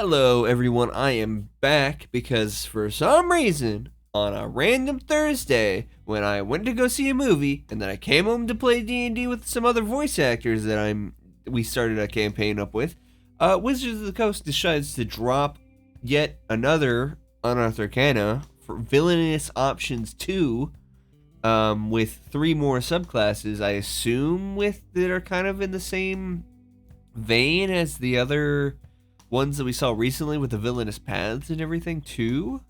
Hello, everyone. I am back because for some reason, on a random Thursday, when I went to go see a movie, and then I came home to play D&D with some other voice actors that we started a campaign up with, Wizards of the Coast decides to drop yet another Unearthed Arcana for Villainous Options 2, with 3 more subclasses, I assume, that are kind of in the same vein as the other ones that we saw recently with the villainous paths and everything too.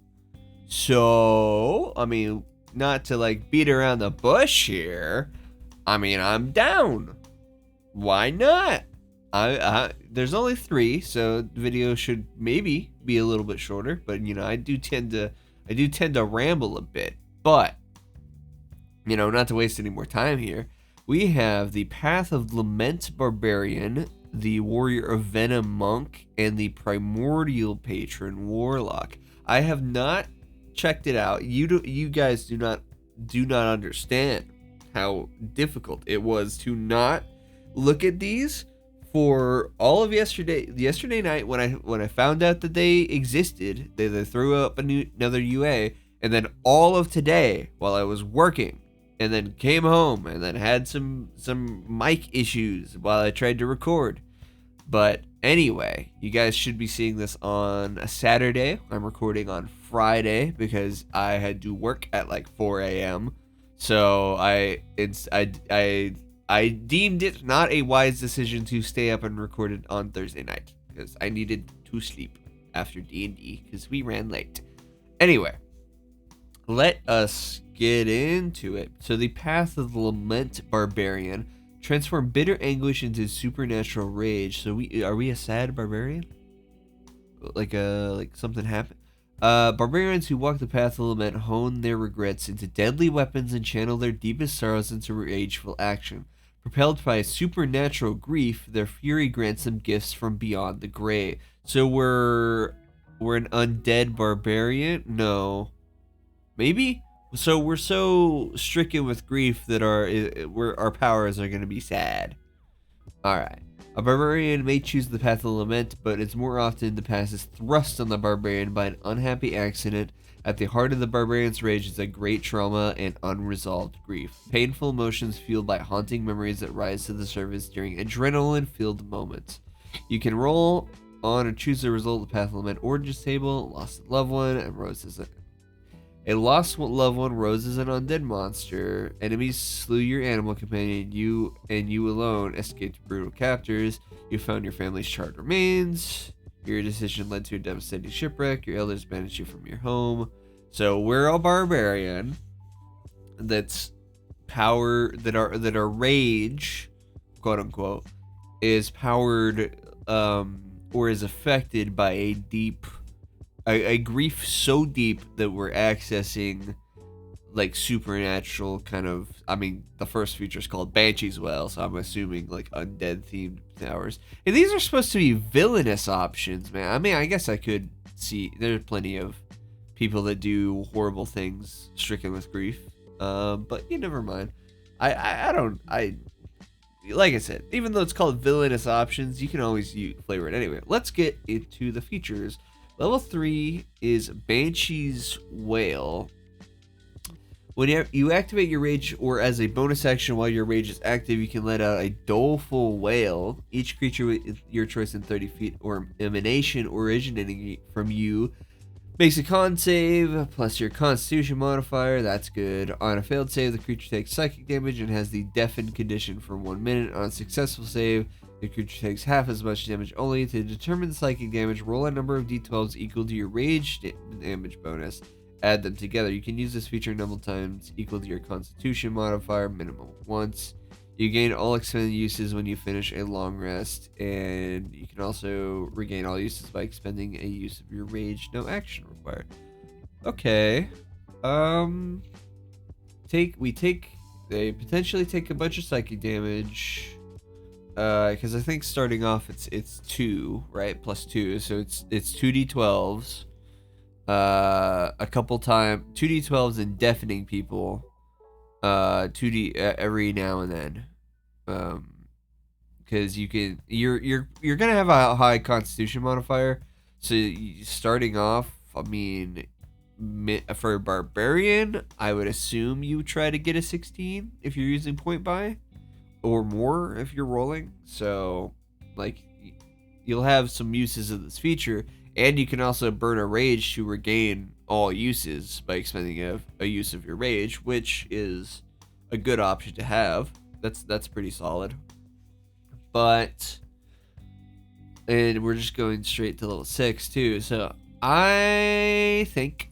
So, I mean, not to like beat around the bush here. I mean, I'm down. Why not? I there's only 3, so the video should maybe be a little bit shorter, but I do tend to ramble a bit. But not to waste any more time here, we have the Path of Lament Barbarian, the Warrior of Venom Monk, and the Primordial Patron Warlock. I have not checked it out. You guys do not understand how difficult it was to not look at these for all of yesterday night when I found out that they existed. They threw up another UA, and then all of today while I was working, and then came home and then had some mic issues while I tried to record. But anyway, you guys should be seeing this on a Saturday. I'm recording on Friday because I had to work at like 4 a.m. So I deemed it not a wise decision to stay up and record it on Thursday night because I needed to sleep after D&D because we ran late. Anyway, let us get into it. So the Path of the Lament Barbarian transform bitter anguish into supernatural rage. So are we a sad barbarian? Like something happened. Barbarians who walk the path of lament hone their regrets into deadly weapons and channel their deepest sorrows into rageful action. Propelled by supernatural grief, their fury grants them gifts from beyond the grave. So we're an undead barbarian? No. Maybe? So we're so stricken with grief that our powers are going to be sad. Alright. A barbarian may choose the path of lament, but it's more often the path is thrust on the barbarian by an unhappy accident. At the heart of the barbarian's rage is a great trauma and unresolved grief. Painful emotions fueled by haunting memories that rise to the surface during adrenaline-filled moments. You can roll on or choose the result of the path of lament origins table, lost a loved one, and roses. A lost loved one rose as an undead monster. Enemies slew your animal companion. You alone escaped brutal captors. You found your family's charred remains. Your decision led to a devastating shipwreck. Your elders banished you from your home. So we're a barbarian that's power that our rage, quote unquote, is powered or is affected by a grief so deep that we're accessing like supernatural kind of. I mean, the first feature is called Banshee's Well, so I'm assuming like undead themed powers. And these are supposed to be villainous options, man. I mean, I guess I could see there's plenty of people that do horrible things stricken with grief. But never mind. I don't. Like I said, even though it's called villainous options, you can always flavor it anyway. Let's get into the features. Level 3 is Banshee's Wail. When you activate your rage, or as a bonus action while your rage is active, you can let out a doleful wail. Each creature with your choice in 30 feet or emanation originating from you makes a con save, plus your constitution modifier. That's good. On a failed save, the creature takes psychic damage and has the deafen condition for 1 minute. On a successful save, the creature takes half as much damage only. To determine the psychic damage, roll a number of d12s equal to your rage damage bonus. Add them together. You can use this feature a number of times equal to your constitution modifier, minimum once. You gain all expended uses when you finish a long rest, and you can also regain all uses by expending a use of your rage. No action required. Okay. They potentially take a bunch of psychic damage. Because I think starting off it's 2, right? Plus 2, so it's 2d12s. A couple times 2d12s and deafening people. 2d every now and then. Because you're gonna have a high constitution modifier, So starting off, I mean, for a Barbarian, I would assume you try to get a 16 if you're using point buy, or more if you're rolling. So, like, you'll have some uses of this feature, and you can also burn a rage to regain all uses by expending a use of your rage, which is a good option to have. That's pretty solid. But, and we're just going straight to level 6 too. So I think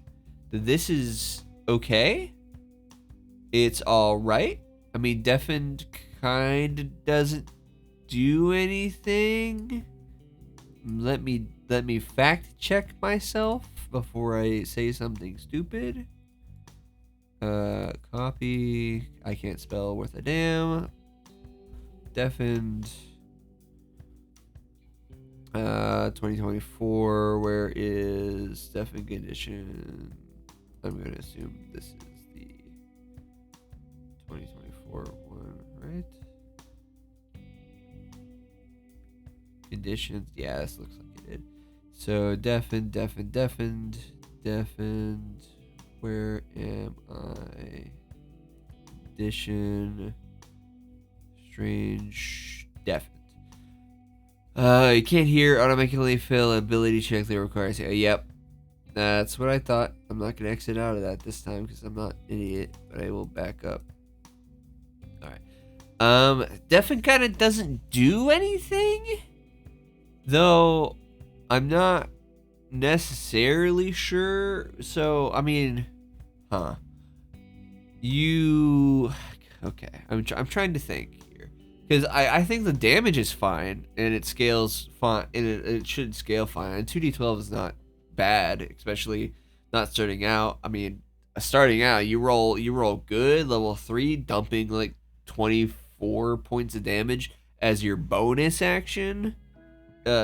that this is okay. It's all right. I mean, Deafened kind of doesn't do anything. Let me fact check myself before I say something stupid. Copy. I can't spell worth a damn. Deafened. 2024. Where is Deafened condition? I'm gonna assume this is the 2024 one, right? Conditions. Yeah, this looks like it did. So deafened. Where am I? Condition. Strange. Deafened. You can't hear. Automatically fill ability check that requires. Yep. That's what I thought. I'm not gonna exit out of that this time because I'm not an idiot, but I will back up. Alright. Deafened kind of doesn't do anything. Though, I'm not necessarily sure. So, I mean, okay. I'm trying to think here, because I think the damage is fine and it scales fine, and it should scale fine. And 2d12 is not bad, especially not starting out. I mean, starting out, you roll good, level 3, dumping like 24 points of damage as your bonus action.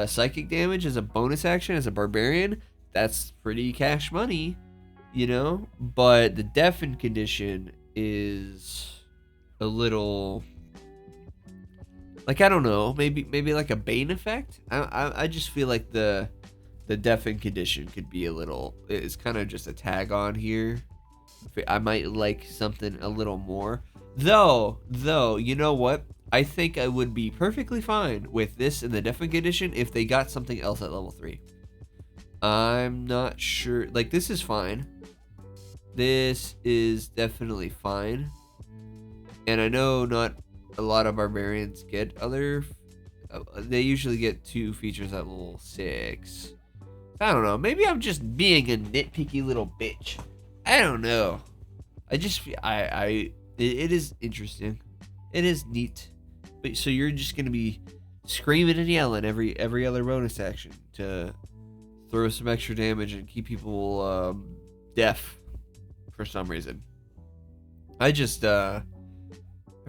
Psychic damage as a bonus action as a barbarian, that's pretty cash money, you know. But the deafened condition is a little, like, I don't know, maybe like a bane effect. I just feel like the deafened condition could be a little, it's kind of just a tag on here. I might like something a little more, though. You know what? I think I would be perfectly fine with this in the deafened condition if they got something else at level 3. I'm not sure. Like, this is fine. This is definitely fine. And I know not a lot of barbarians get other. They usually get 2 features at level 6. I don't know. Maybe I'm just being a nitpicky little bitch. I don't know. I just feel it is interesting. It is neat. But so you're just gonna be screaming and yelling every other bonus action to throw some extra damage and keep people deaf for some reason. I just I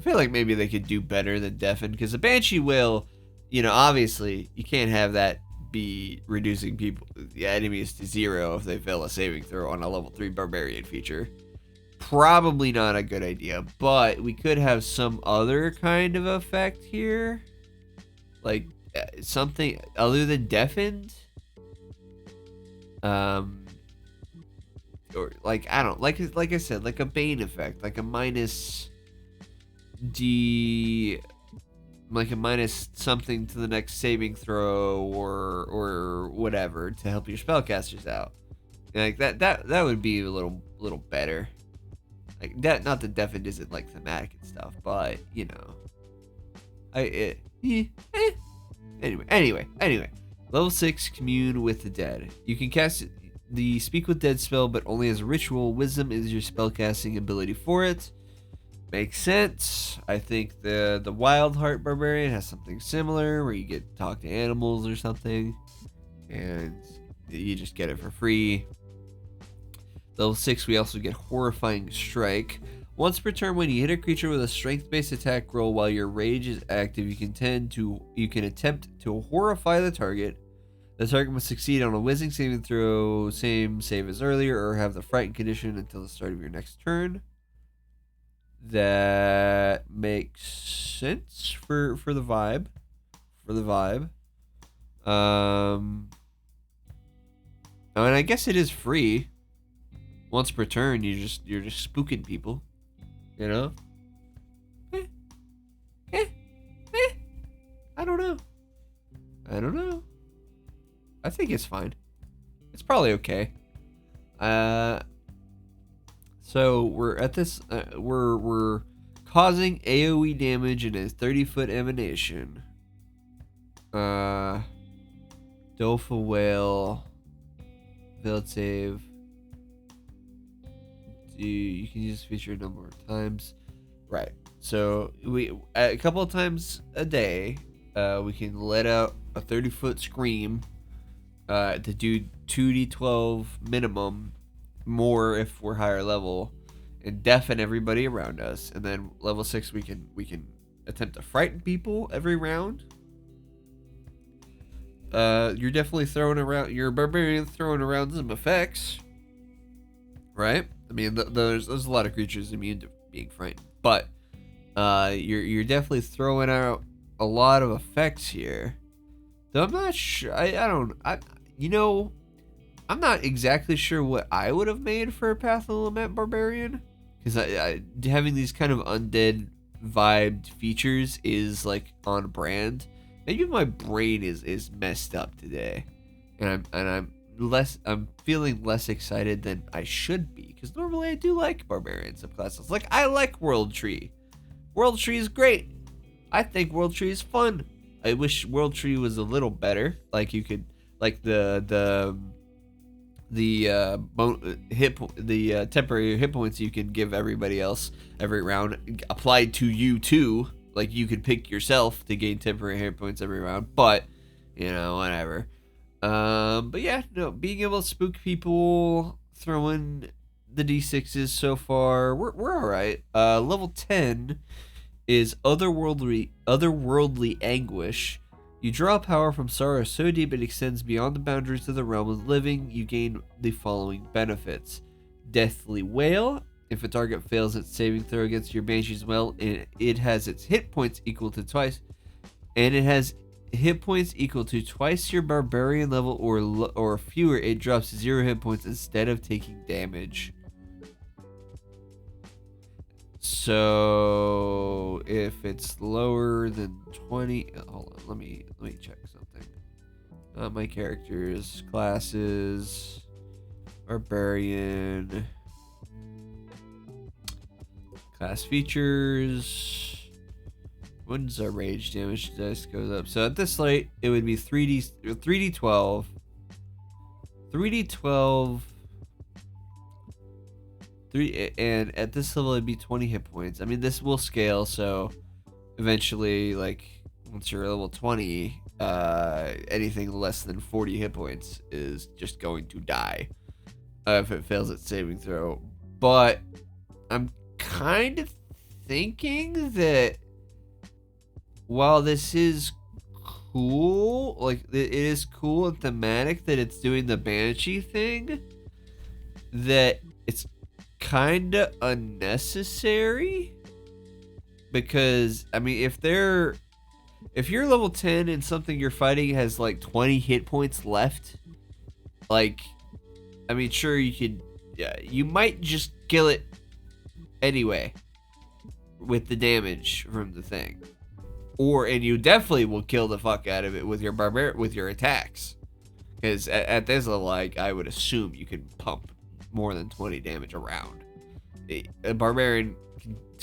feel like maybe they could do better than deafen, because the Banshee will, obviously you can't have that be reducing the enemies to 0 if they fail a saving throw on a level 3 barbarian feature. Probably not a good idea, but we could have some other kind of effect here, like something other than deafened, or like, I don't, like I said, like a bane effect, like a minus like a minus something to the next saving throw, or whatever, to help your spellcasters out. Like that would be a little better. Like that, not that deafened isn't like thematic and stuff, but anyway. Level 6, commune with the dead. You can cast the speak with dead spell, but only as a ritual. Wisdom is your spellcasting ability for it. Makes sense. I think the Wild Heart Barbarian has something similar, where you get to talk to animals or something, and you just get it for free. Level 6, we also get Horrifying Strike. Once per turn, when you hit a creature with a strength-based attack roll while your rage is active, you can attempt to horrify the target. The target must succeed on a wisdom saving throw, same save as earlier, or have the frightened condition until the start of your next turn. That makes sense for the vibe. I mean, I guess it is free. Once per turn, you're just spooking people, you know. Eh, eh, eh. I don't know. I don't know. I think it's fine. It's probably okay. So we're at this. We're causing AOE damage in a 30-foot emanation. Dolphin Whale. Failed save. You can use this feature a number of times. Right. So we a couple of times a day, we can let out a 30-foot scream to do 2d12 minimum, more if we're higher level, and deafen everybody around us. And then level 6 we can attempt to frighten people every round. You're definitely throwing around, you're a barbarian throwing around some effects, right? I mean, there's a lot of creatures immune to being frightened, but you're definitely throwing out a lot of effects here. Though I'm not sure. I'm not exactly sure what I would have made for a Path of Lament Barbarian, because I having these kind of undead vibed features is like on brand. Maybe my brain is messed up today, and I'm feeling less excited than I should be, because normally I do like Barbarian subclasses. Like, I like World Tree. World Tree is great. I think World Tree is fun. I wish World Tree was a little better. Like, you could, like the temporary hit points you can give everybody else every round applied to you too. Like, you could pick yourself to gain temporary hit points every round, but whatever. But yeah, no, being able to spook people, throwing the d6s so far, we're all right. Level 10 is otherworldly anguish. You draw power from sorrow so deep it extends beyond the boundaries of the realm of living. You gain the following benefits: Deathly Wail. If a target fails its saving throw against your Banshee's Well, it has its hit points equal to twice, and it has hit points equal to twice your Barbarian level or fewer. It drops 0 hit points instead of taking damage. So if it's lower than 20, hold on, let me check something. My characters, classes, Barbarian, class features. When's our rage damage dice goes up? So at this rate, it would be 3d12. 3d12. And at this level, it'd be 20 hit points. I mean, this will scale, so eventually, like, once you're level 20, anything less than 40 hit points is just going to die if it fails its saving throw. But I'm kind of thinking that while this is cool, like, it is cool and thematic that it's doing the Banshee thing, that it's kind of unnecessary. Because, I mean, if you're level 10 and something you're fighting has like 20 hit points left, like, I mean, sure, you might just kill it anyway with the damage from the thing, and you definitely will kill the fuck out of it with your attacks, because at this level, like, I would assume you can pump more than 20 damage around. A Barbarian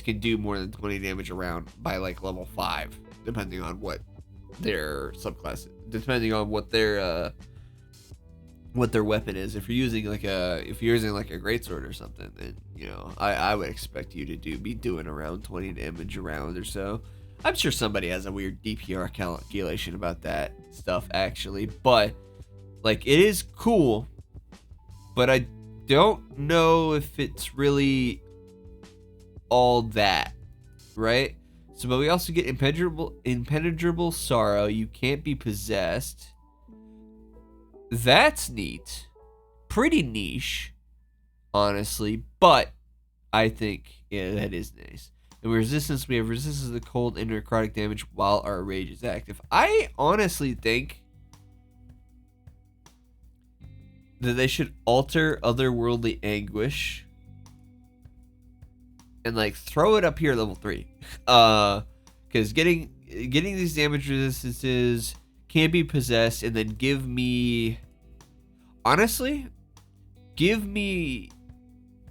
can do more than 20 damage around by like level 5, depending on what their subclass, depending on what their weapon is. If you're using like a greatsword or something, then I would expect you to be doing around 20 damage around or so. I'm sure somebody has a weird DPR calculation about that stuff actually, but like, it is cool, but I don't know if it's really all that, right? So, but we also get impenetrable sorrow. You can't be possessed. That's neat. Pretty niche, honestly, but I think, yeah, that is nice. And we have resistance to the cold and necrotic damage while our rage is active. I honestly think that they should alter otherworldly anguish and like throw it up here at level 3. Because getting these damage resistances, can't be possessed, and then give me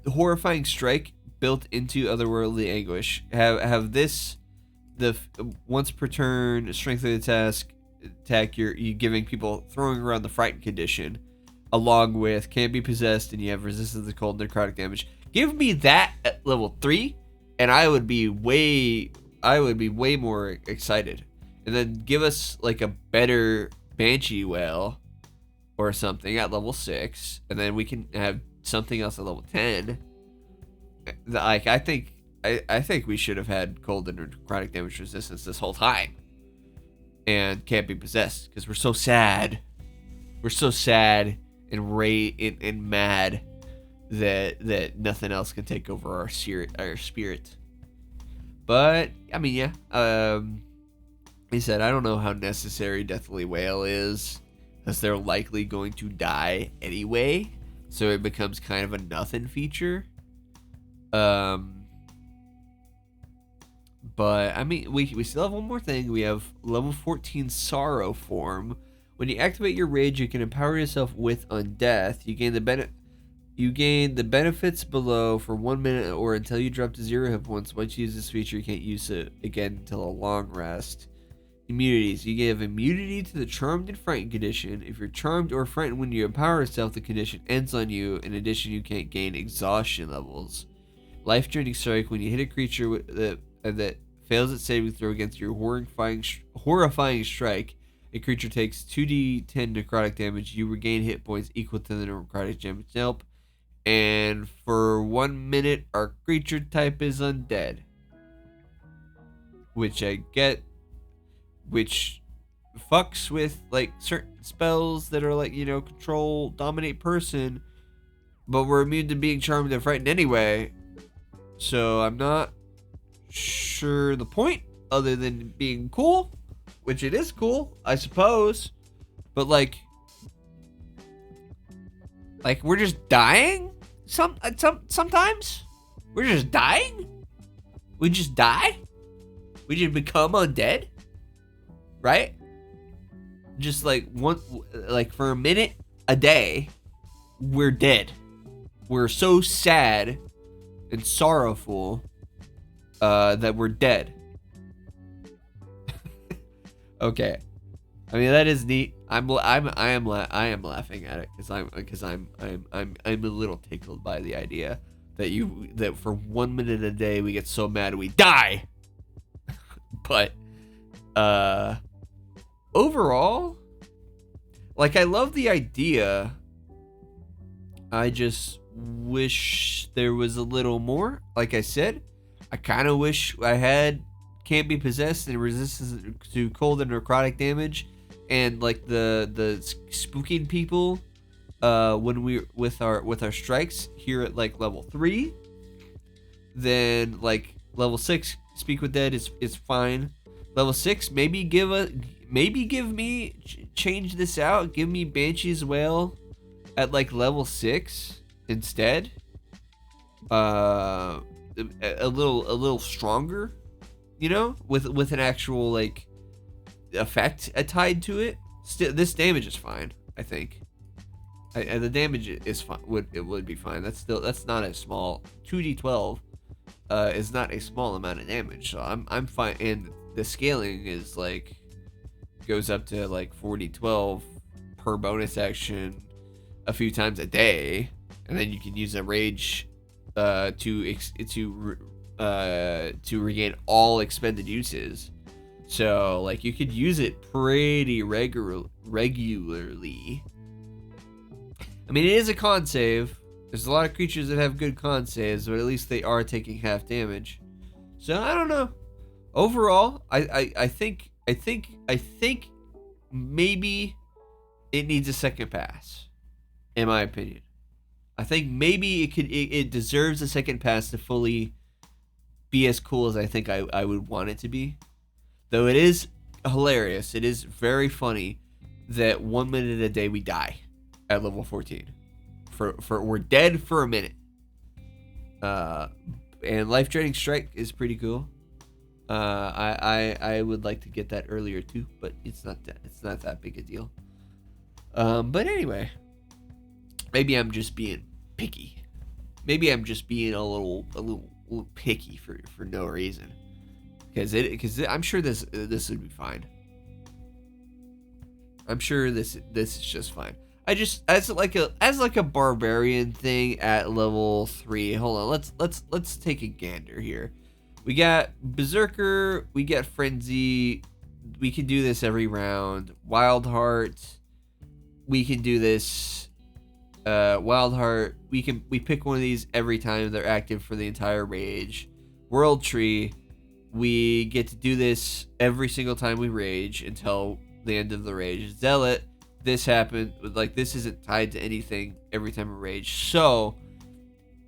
horrifying strike built into otherworldly anguish. Have this once per turn strength of the attack you giving people throwing around the frightened condition, along with can't be possessed, and you have resistance to cold and necrotic damage. Give me that at level 3, and I would be way more excited. And then give us like a better Banshee Wail or something at level 6, and then we can have something else at level 10. Like I think we should have had cold and necrotic damage resistance this whole time, and can't be possessed because we're so sad. We're so sad and mad that nothing else can take over our spirit. But I mean, yeah. He said, I don't know how necessary Deathly Wail is, because they're likely going to die anyway, so it becomes kind of a nothing feature. But I mean, we still have one more thing. We have level 14 Sorrow Form. When you activate your rage, you can empower yourself with Undeath. You gain the benefits below for 1 minute or until you drop to 0 hit points. Once you use this feature, you can't use it again until a long rest. Immunities. You give immunity to the Charmed and Frightened condition. If you're charmed or frightened when you empower yourself, the condition ends on you. In addition, you can't gain exhaustion levels. Life Draining Strike. When you hit a creature that fails its saving throw against your horrifying strike, a creature takes 2d10 necrotic damage. You regain hit points equal to the necrotic damage dealt. And for 1 minute, our creature type is undead. Which I get. Which fucks with like certain spells that are like, you know, control, dominate person, but we're immune to being charmed and frightened anyway. So I'm not sure the point, other than being cool, which it is cool, I suppose. But like we're just dying. Sometimes we're just dying. We just die. We just become undead. Right? Just like for a minute a day, we're dead. We're so sad and sorrowful that we're dead. Okay, I mean that is neat. I am laughing at it because I'm a little tickled by the idea that for 1 minute a day we get so mad we die. But overall, like, I love the idea. I just wish there was a little more. Like I said, I kind of wish I had can't be possessed and resistance to cold and necrotic damage, and like the spooking people when we with our strikes here at like level 3. Then like level 6 speak with dead is fine. Level 6 maybe change this out, give me Banshee's Wail at like level 6 instead. A little stronger, you know, with an actual like effect tied to it. This damage is fine, I think. The damage is fine. Would be fine. That's not a small 2d12. Is not a small amount of damage, so I'm fine. And the scaling is like goes up to like 4d12 per bonus action a few times a day, and then you can use a rage to regain all expended uses. So like you could use it pretty regularly. I mean, it is a con save. There's a lot of creatures that have good con saves, but at least they are taking half damage. So I don't know. Overall, I think maybe it needs a second pass, in my opinion. I think maybe it deserves a second pass to fully be as cool as I think I would want it to be. Though it is hilarious. It is very funny that 1 minute a day we die at level 14. we're dead for a minute. And life draining strike is pretty cool. I would like to get that earlier too, but it's not that big a deal. But anyway, maybe I'm just being picky. Maybe I'm just being a little picky for no reason. Because I'm sure this would be fine. I'm sure this is just fine. I just as like a barbarian thing at level 3. Hold on, let's take a gander here. We got Berserker, we got Frenzy. We can do this every round. Wild Heart, we can do this. Wild Heart, we pick one of these every time they're active for the entire rage. World Tree, we get to do this every single time we rage until the end of the rage. Zealot, this happened, like this isn't tied to anything every time we rage, so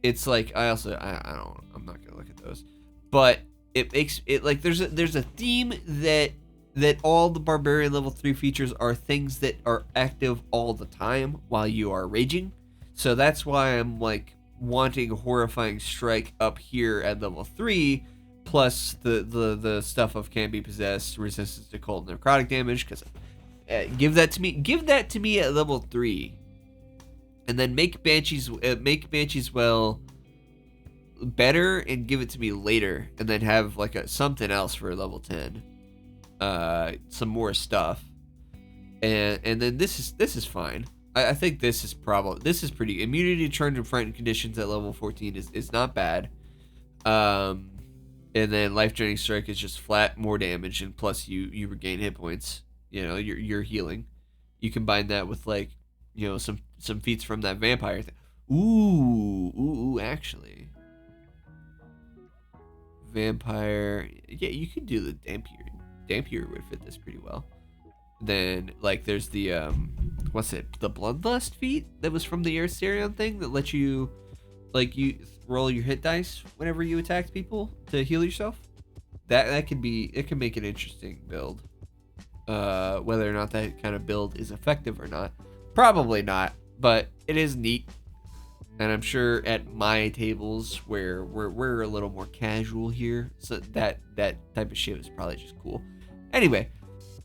it's like I'm not gonna look at those, but it makes it like there's a theme that all the Barbarian level 3 features are things that are active all the time while you are raging. So that's why I'm like wanting Horrifying Strike up here at level 3, plus the stuff of Can Be Possessed, resistance to cold and necrotic damage, because give that to me at level 3, and then make Banshees well better and give it to me later, and then have like something else for level 10, some more stuff, and then this is fine. I think this is pretty. Immunity to charge and frightened conditions at level 14 is not bad. And then life draining strike is just flat more damage, and plus you regain hit points. You know, you're healing. You combine that with like, you know, some feats from that vampire thing. Ooh, actually. Vampire, yeah, you could do the Dampier. Dampier would fit this pretty well. Then like there's the the Bloodlust feat that was from the Aristerion thing that lets you like you roll your hit dice whenever you attack people to heal yourself. It can make an interesting build. Whether or not that kind of build is effective or not, probably not, but it is neat. And I'm sure at my tables where we're a little more casual here, so that type of shit is probably just cool. Anyway,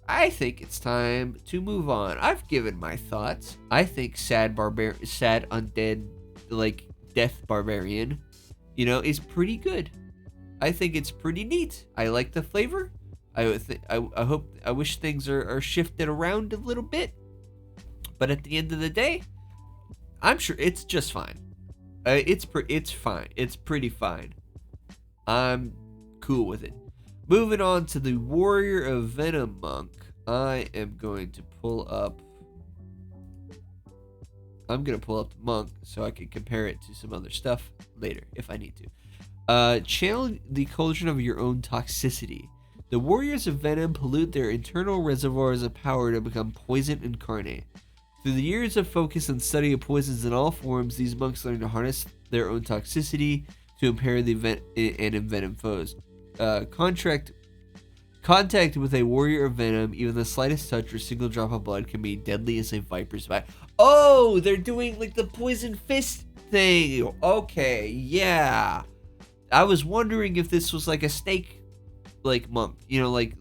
I think it's time to move on. I've given my thoughts. I think sad undead, like death barbarian, you know, is pretty good. I think it's pretty neat. I like the flavor. I wish things are shifted around a little bit, but at the end of the day, I'm sure it's just fine. It's fine. It's pretty fine. I'm cool with it. Moving on to the Warrior of Venom monk. I am going to pull up. I'm gonna pull up the monk so I can compare it to some other stuff later if I need to. Channel the cauldron of your own toxicity. The warriors of Venom pollute their internal reservoirs of power to become poison incarnate. Through the years of focus and study of poisons in all forms, these monks learn to harness their own toxicity to impair the and envenom foes. Contact with a warrior of Venom, even the slightest touch or single drop of blood, can be deadly as a viper's bite. Oh, they're doing like the poison fist thing. Okay, yeah. I was wondering if this was like a snake, like monk, you know, like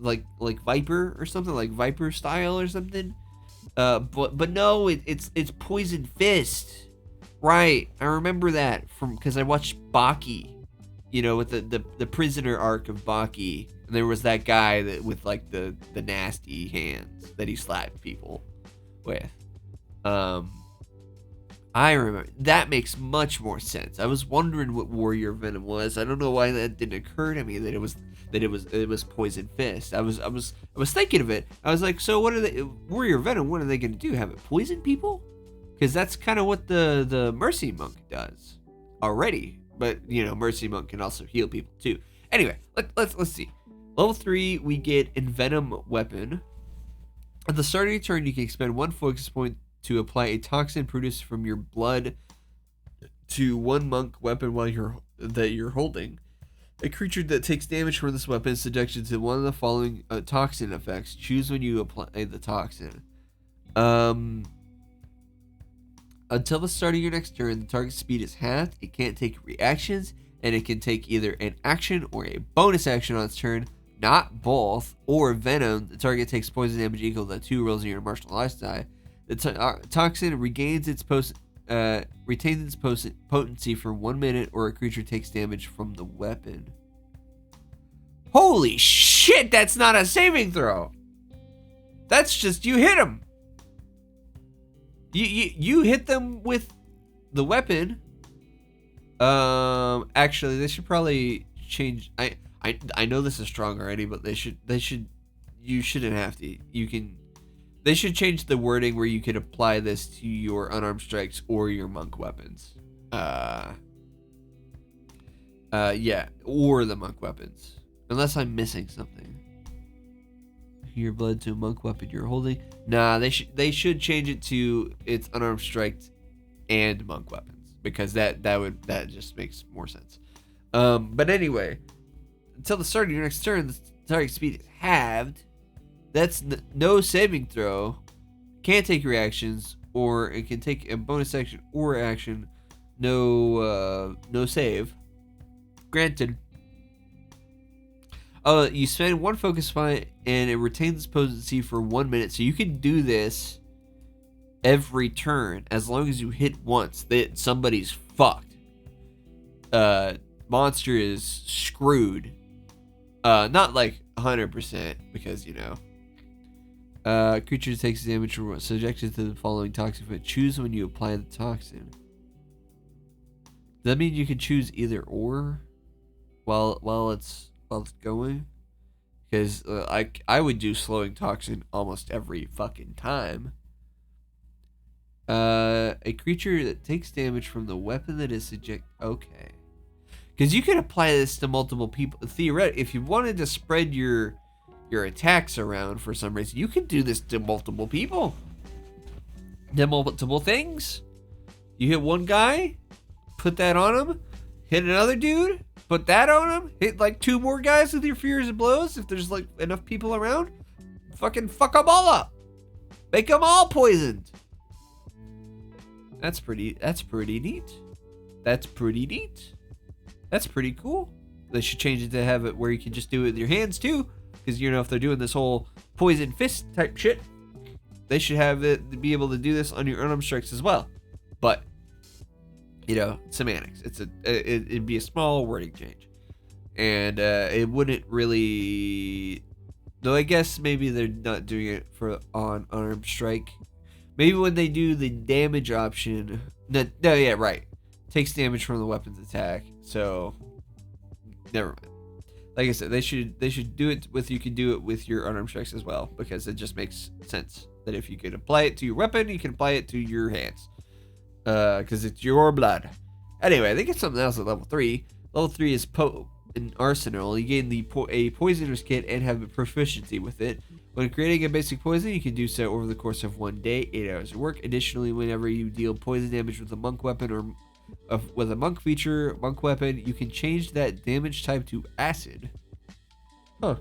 viper or something, like viper style or something. But no, it's poison fist. Right, I remember that from because I watched Baki, you know, with the prisoner arc of Baki. And there was that guy that with like the nasty hands that he slapped people with. I remember that makes much more sense. I was wondering what Warrior Venom was. I don't know why that didn't occur to me that it was Poison Fist. I was thinking of it. I was like, so what are they? Warrior Venom? What are they gonna do? Have it poison people? Because that's kind of what the Mercy Monk does already. But you know, Mercy Monk can also heal people too. Anyway, let's see. Level 3, we get Envenom Weapon. At the start of your turn, you can expend 1 focus point to apply a toxin produced from your blood to one monk weapon while you're holding. A creature that takes damage from this weapon is subjected to one of the following toxin effects. Choose when you apply the toxin. Until the start of your next turn, the target's speed is halved. It can't take reactions, and it can take either an action or a bonus action on its turn, not both. Or Venom, the target takes poison damage equal to 2 rolls in your martial arts die. The toxin regains retains its potency for 1 minute, or a creature takes damage from the weapon. Holy shit, that's not a saving throw. That's just you hit them. You hit them with the weapon. Actually, they should probably change. I know this is strong already, but they should. You shouldn't have to. They should change the wording where you could apply this to your unarmed strikes or your monk weapons. Yeah, or the monk weapons. Unless I'm missing something. Your blood to a monk weapon you're holding. Nah, they should change it to its unarmed strikes and monk weapons, because that just makes more sense. But anyway, until the start of your next turn, the target speed is halved. That's no saving throw. Can't take reactions, or it can take a bonus action or action. No save. Granted. You spend 1 focus point, and it retains its potency for 1 minute. So you can do this every turn as long as you hit once. That somebody's fucked. Monster is screwed. Not like 100%, because creature takes damage from subjected to the following toxin. But choose when you apply the toxin. Does that mean you can choose either or while it's going? Because I would do slowing toxin almost every fucking time. A creature that takes damage from the weapon that is subject. Okay, because you can apply this to multiple people. Theoretically, if you wanted to spread your attacks around for some reason, you can do this to multiple people, to multiple things. You hit one guy, put that on him. Hit another dude, put that on him. Hit like 2 more guys with your fears and blows if there's like enough people around. Fucking fuck them all up. Make them all poisoned. That's pretty neat. That's pretty neat. That's pretty cool. They should change it to have it where you can just do it with your hands too. Because if they're doing this whole poison fist type shit, they should have it be able to do this on your unarmed strikes as well. But semantics. It'd be a small wording change, and it wouldn't really. Though I guess maybe they're not doing it for on unarmed strike. Maybe when they do the damage option. No, yeah, right. Takes damage from the weapon's attack. So, never mind. Like I said, they should do it with. You can do it with your unarmed strikes as well, because it just makes sense that if you could apply it to your weapon, you can apply it to your hands. Because it's your blood. Anyway, I think it's something else at level 3. Level 3 is an arsenal. You gain a poisoner's kit and have a proficiency with it. When creating a basic poison, you can do so over the course of 1 day, 8 hours of work. Additionally, whenever you deal poison damage with a monk weapon or with a monk feature, monk weapon, you can change that damage type to acid. Huh.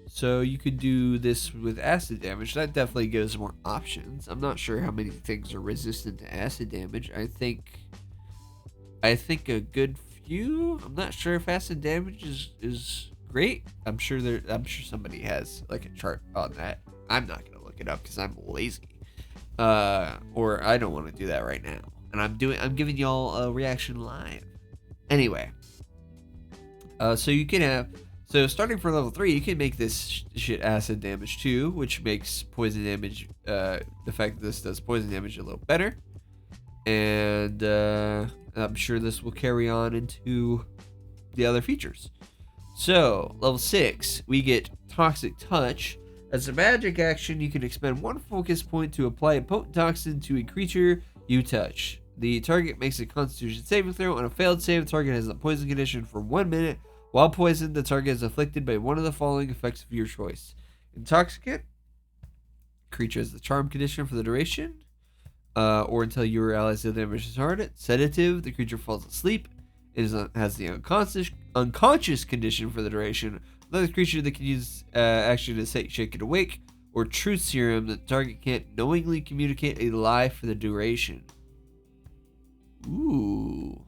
So you could do this with acid damage. That definitely gives more options. I'm not sure how many things are resistant to acid damage. I think a good few. I'm not sure if acid damage is great. I'm sure somebody has like a chart on that. I'm not gonna look it up because I'm lazy. Or I don't want to do that right now. And I'm giving y'all a reaction live. Anyway. So you can have. So starting from level 3, you can make this shit acid damage too, which makes poison damage, the fact that this does poison damage a little better. And I'm sure this will carry on into the other features. So level 6, we get Toxic Touch. As a magic action, you can expend 1 focus point to apply a potent toxin to a creature you touch. The target makes a Constitution saving throw. On a failed save, the target has a poison condition for 1 minute. While poisoned, the target is afflicted by one of the following effects of your choice. Intoxicant. Creature has the charm condition for the duration. Or until your allies deal damage to target. Sedative. The creature falls asleep. It has the unconscious condition for the duration. Another creature that can use action to shake it awake. or truth serum, the target can't knowingly communicate a lie for the duration. Ooh.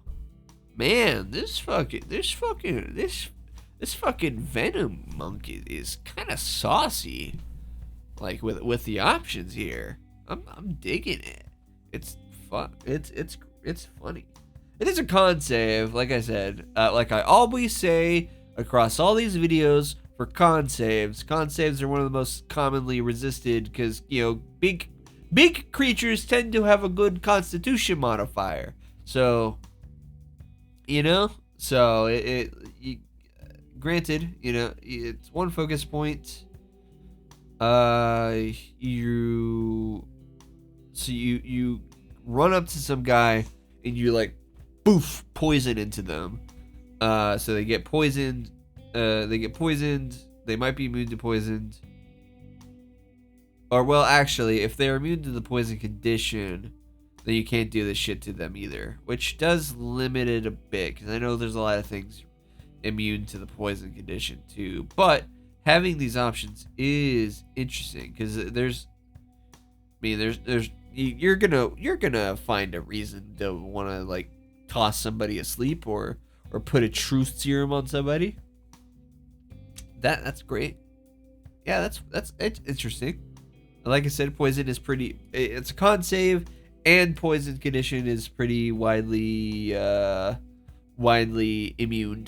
Man, this fucking Venom monkey is kind of saucy. Like with the options here. I'm digging it. It's fun. It's funny. It is a con save, like I said. Like I always say across all these videos for con saves. Con saves are one of the most commonly resisted because, you know, big creatures tend to have a good constitution modifier. So, you know, so granted, you know, it's one focus point. You run up to some guy and you like boof poison into them. So they get poisoned. They might be immune to poisoned. Or well, actually, if they're immune to the poison condition, then you can't do this shit to them either, which does limit it a bit, because I know there's a lot of things immune to the poison condition too. But having these options is interesting, because you're gonna find a reason to want to like toss somebody asleep or put a truth serum on somebody. That's great. Yeah, that's interesting. Like I said, poison is pretty. It's a con save, and poison condition is pretty widely immune.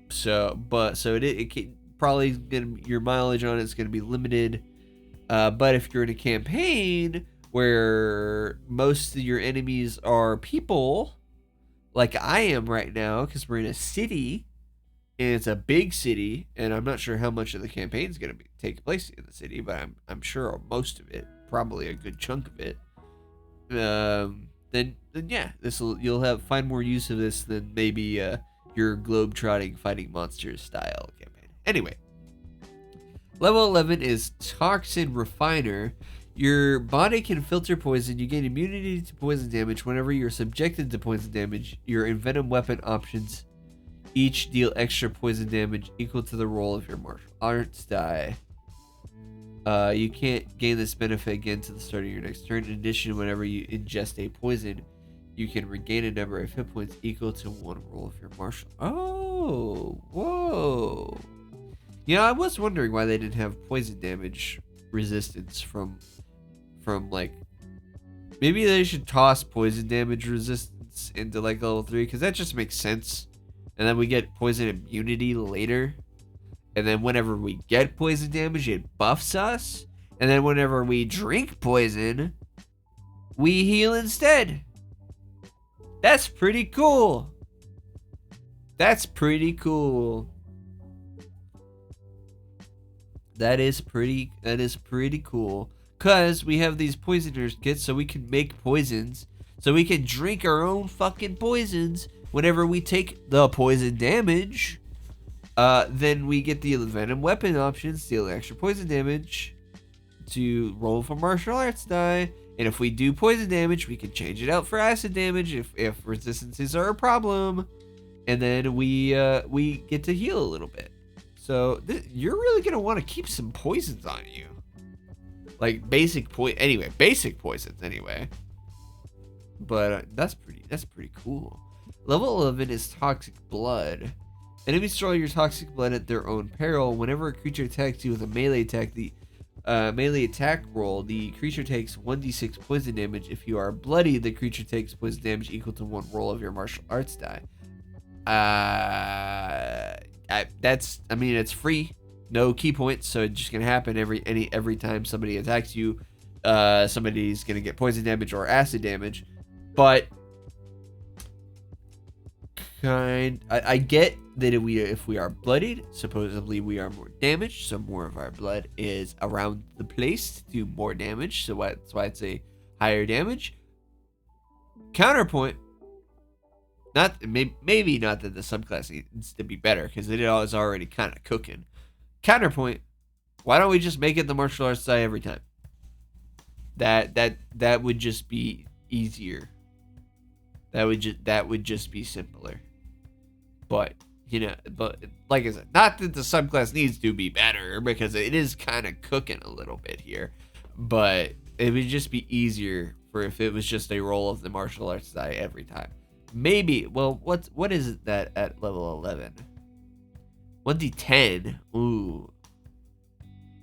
So it can, probably your mileage on it's gonna be limited. But if you're in a campaign where most of your enemies are people, like I am right now, because we're in a city, and it's a big city, and I'm not sure how much of the campaign is going to take place in the city, but I'm sure most of it, probably a good chunk of it. Then yeah, you'll find more use of this than maybe your globe-trotting fighting monsters style campaign. Anyway, level 11 is Toxin Refiner. Your body can filter poison. You gain immunity to poison damage whenever you're subjected to poison damage. Your Venom weapon options each deal extra poison damage equal to the roll of your martial arts die. You can't gain this benefit again to the start of your next turn. In addition, whenever you ingest a poison, you can regain a number of hit points equal to one roll of your martial. Oh, whoa. You know, I was wondering why they didn't have poison damage resistance from like, maybe they should toss poison damage resistance into like level 3, because that just makes sense. And then we get poison immunity later. And then whenever we get poison damage, it buffs us. And then whenever we drink poison, we heal instead. That's pretty cool. That's pretty cool. That is pretty cool. Because we have these poisoners kits, so we can make poisons. So we can drink our own fucking poisons. Whenever we take the poison damage, then we get the Venom weapon options, deal extra poison damage to roll for martial arts die. And if we do poison damage, we can change it out for acid damage if resistances are a problem. And then we get to heal a little bit. So you're really gonna want to keep some poisons on you, like basic poisons anyway. But that's pretty cool. Level 11 is Toxic Blood. Enemies destroy your toxic blood at their own peril. Whenever a creature attacks you with a melee attack, the melee attack roll, the creature takes 1d6 poison damage. If you are bloody, the creature takes poison damage equal to one roll of your martial arts die. It's free, no key points, so it's just gonna happen every time somebody attacks you. Somebody's gonna get poison damage or acid damage, but I get that if we are bloodied, supposedly we are more damaged, so more of our blood is around the place to do more damage, so that's why it's a higher damage. Counterpoint, maybe not that the subclass needs to be better, because it is already kind of cooking. Counterpoint, why don't we just make it the martial arts die every time? That would just be easier. That would just be simpler. But but like I said, not that the subclass needs to be better, because it is kind of cooking a little bit here, but it would just be easier for if it was just a roll of the martial arts die every time. Maybe, well, what is it that at level 11? 1d10. Ooh.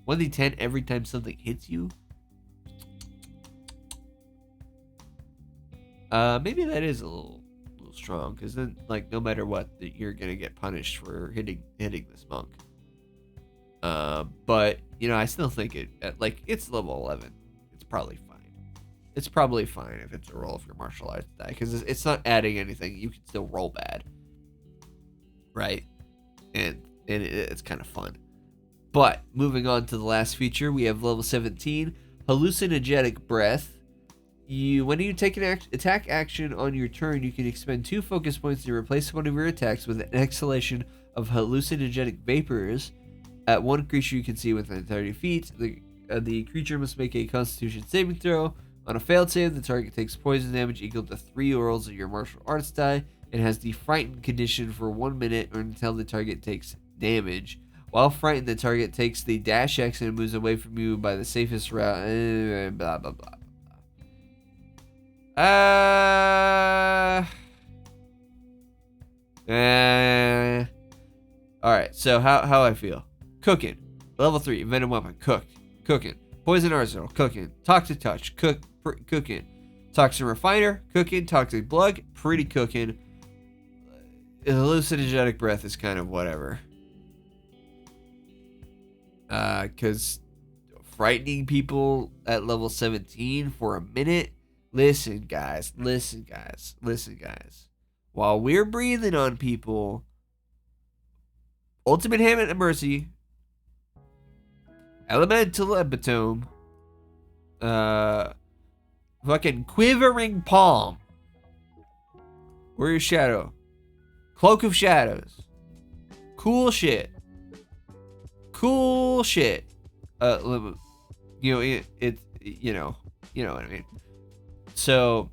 1d10 every time something hits you? Maybe that is a little strong, because then, like, no matter what, you're gonna get punished for hitting this monk. But I still think it's level 11. It's probably fine. It's probably fine if it's a roll of your martial arts die, because it's not adding anything. You can still roll bad, right? And it's kind of fun. But moving on to the last feature, we have level 17, hallucinogenic breath. When you take an attack action on your turn, you can expend 2 focus points to replace one of your attacks with an exhalation of hallucinogenic vapors at one creature you can see within 30 feet. The creature must make a Constitution saving throw. On a failed save, the target takes poison damage equal to 3 rolls of your martial arts die and has the frightened condition for 1 minute or until the target takes damage. While frightened, the target takes the dash action and moves away from you by the safest route. Blah blah blah. Alright, so how I feel. Cooking. Level 3, Venom weapon, cooked. Cooking. Poison arsenal, cooking. Toxic touch, cooking. Toxin refiner, cooking. Toxic blood, pretty cooking. Hallucinogenic breath is kind of whatever. Because frightening people at level 17 for a minute. Listen, guys. While we're breathing on people, Ultimate Hamlet and Mercy, Elemental Epitome, fucking Quivering Palm, Warrior Shadow, Cloak of Shadows, cool shit. You know what I mean. So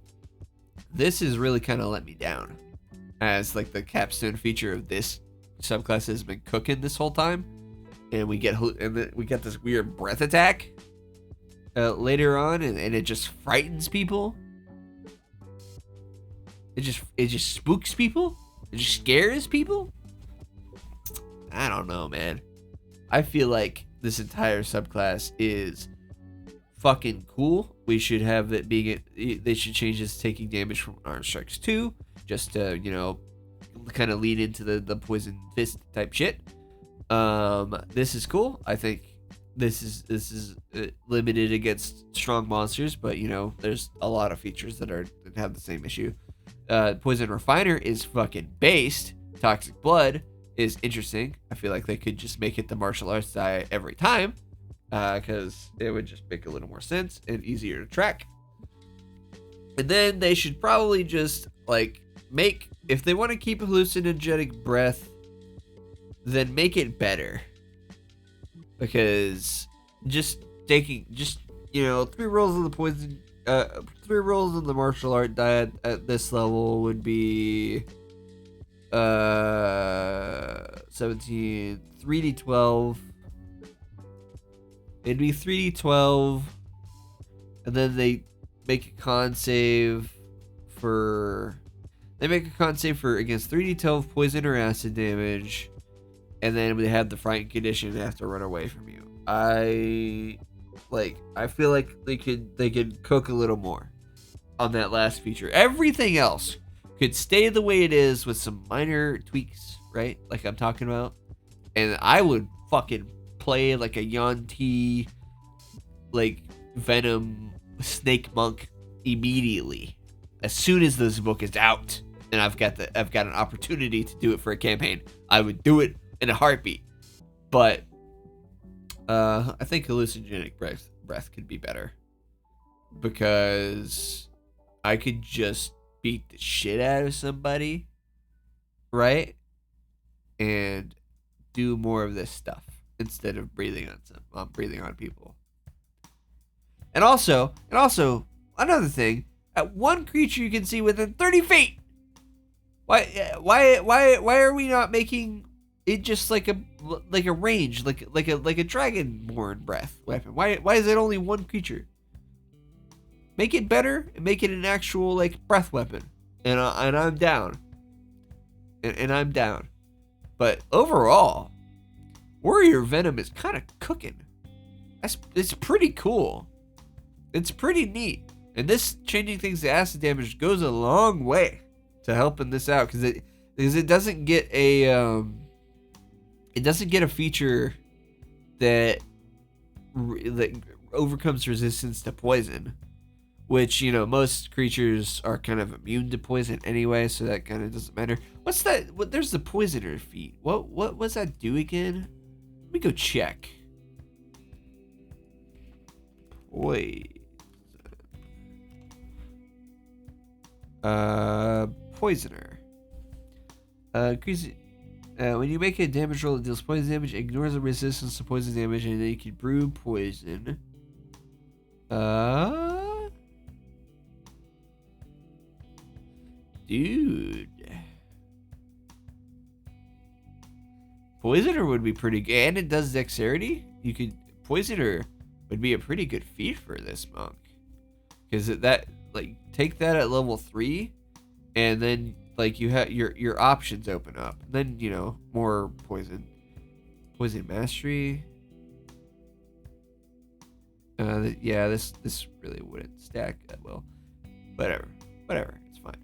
this has really kind of let me down, as like the capstone feature of this subclass has been cooking this whole time, and we get this weird breath attack later on, and it just frightens people. It just spooks people. It just scares people. I don't know, man. I feel like this entire subclass is fucking cool. We should have it being they should change this to taking damage from arm strikes too, just to kind of lead into the poison fist type shit. This is cool. I think this is limited against strong monsters, but there's a lot of features that have the same issue. Poison refiner is fucking based. Toxic blood is interesting. I feel like they could just make it the martial arts die every time, because it would just make a little more sense and easier to track. And then they should probably just if they want to keep hallucinogenic breath, then make it better, because just taking 3 rolls of the poison, 3 rolls of the martial art die at this level would be 17, 3d12. It'd be 3d12, and then they make a con save for against 3d12 poison or acid damage, and then they have the frightened condition and have to run away from you. I feel like they could cook a little more on that last feature. Everything else could stay the way it is with some minor tweaks, right? Like I'm talking about. And I would fucking play like a Yuan-Ti, Venom Snake Monk immediately, as soon as this book is out, and I've got an opportunity to do it for a campaign. I would do it in a heartbeat. But I think hallucinogenic breath could be better, because I could just beat the shit out of somebody, right? And do more of this stuff instead of breathing on people. And also another thing, at one creature you can see within 30 feet. Why are we not making it just like a range, like a dragonborn breath weapon? Why is it only one creature? Make it better and make it an actual like breath weapon, and I'm down. And I'm down. But overall, Warrior Venom is kind of cooking. It's pretty cool. It's pretty neat. And this changing things to acid damage goes a long way to helping this out, because it doesn't get a feature that overcomes resistance to poison, which, you know, most creatures are kind of immune to poison anyway, so that kind of doesn't matter. What's that? There's the poisoner feat. What was that do again? Let me go check. Poisoner. When you make a damage roll that deals poison damage, ignores the resistance to poison damage, and then you can brew poison. Dude. Poisoner would be pretty good, and it does dexterity. Poisoner would be a pretty good feat for this monk, because that, like, take that at level 3, and then like you have your options open up. Then, you know, more poison mastery. Yeah, this really wouldn't stack that well. Whatever, it's fine.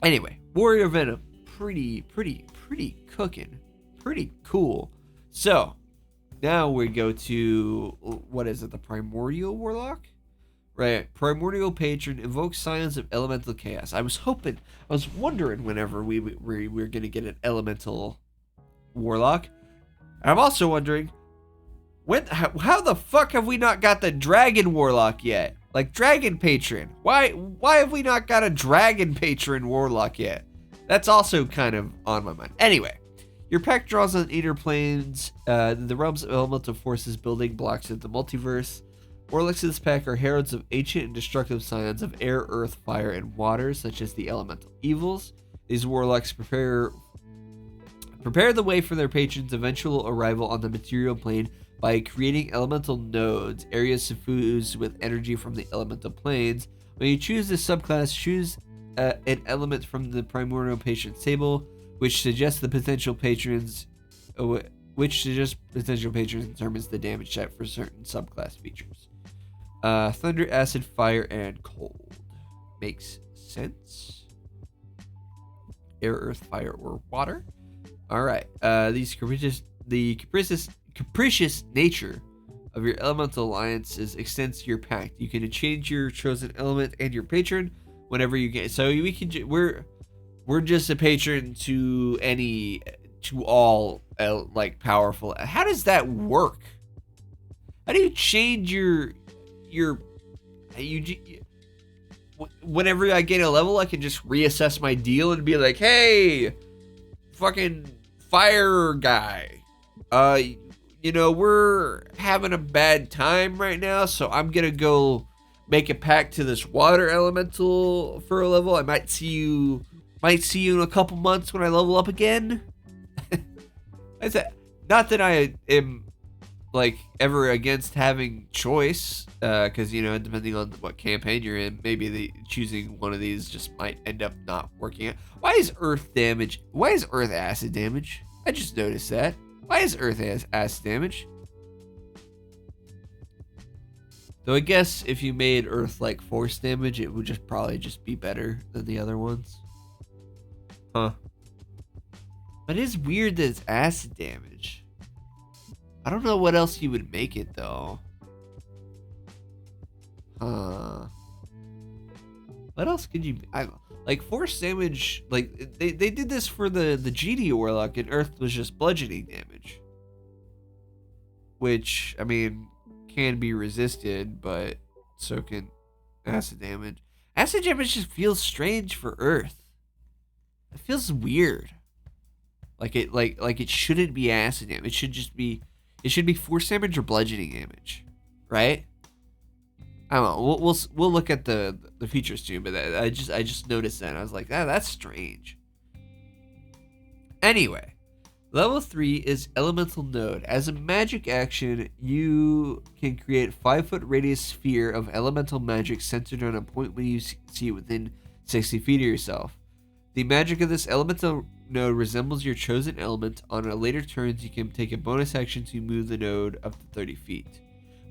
Anyway, Warrior Venom, pretty cooking, pretty cool. So now we go to, what is it, the Primordial Warlock? Right, Primordial Patron invokes signs of elemental chaos. I was wondering whenever we were gonna get an elemental warlock. And I'm also wondering, how the fuck have we not got the dragon warlock yet? Like, dragon patron. Why have we not got a dragon patron warlock yet? That's also kind of on my mind. Anyway, your pack draws on inner planes, the realms of elemental forces, building blocks of the multiverse. Warlocks in this pack are heralds of ancient and destructive scions of air, earth, fire, and water, such as the elemental evils. These warlocks prepare the way for their patrons' eventual arrival on the material plane by creating elemental nodes, areas suffused with energy from the elemental planes. When you choose this subclass, choose an element from the Primordial Patron's table, which suggests potential patrons determines the damage set for certain subclass features. Thunder, acid, fire, and cold. Makes sense. Air, earth, fire, or water. Alright. The capricious nature of your elemental alliances extends to your pact. You can change your chosen element and your patron whenever you get. So we're just a patron to all like powerful. How does that work? How do you change whenever I get a level, I can just reassess my deal and be like, hey, fucking fire guy, you know, we're having a bad time right now, so I'm gonna go make a pact to this water elemental for a level. I might see you in a couple months when I level up again. Not that I am like ever against having choice, because, you know, depending on what campaign you're in, maybe choosing one of these just might end up not working out. Why is earth acid damage? I just noticed that. Why is earth acid damage? Though I guess if you made earth like force damage, it would probably be better than the other ones. Huh. But it is weird that it's acid damage. I don't know what else you would make it though. What else could you? Like force damage. Like they did this for the GD Warlock, and earth was just bludgeoning damage, which, I mean, can be resisted, but so can acid damage. Acid damage just feels strange for earth. It feels weird. Like it shouldn't be acid damage. It should be force damage or bludgeoning damage, right? I don't know. We'll look at the features too, but I just noticed that. I was like, that's strange. Anyway, level 3 is Elemental Node. As a magic action, you can create 5-foot radius sphere of elemental magic centered on a point when you see it within 60 feet of yourself. The magic of this elemental node resembles your chosen element. On a later turns, you can take a bonus action to move the node up to 30 feet.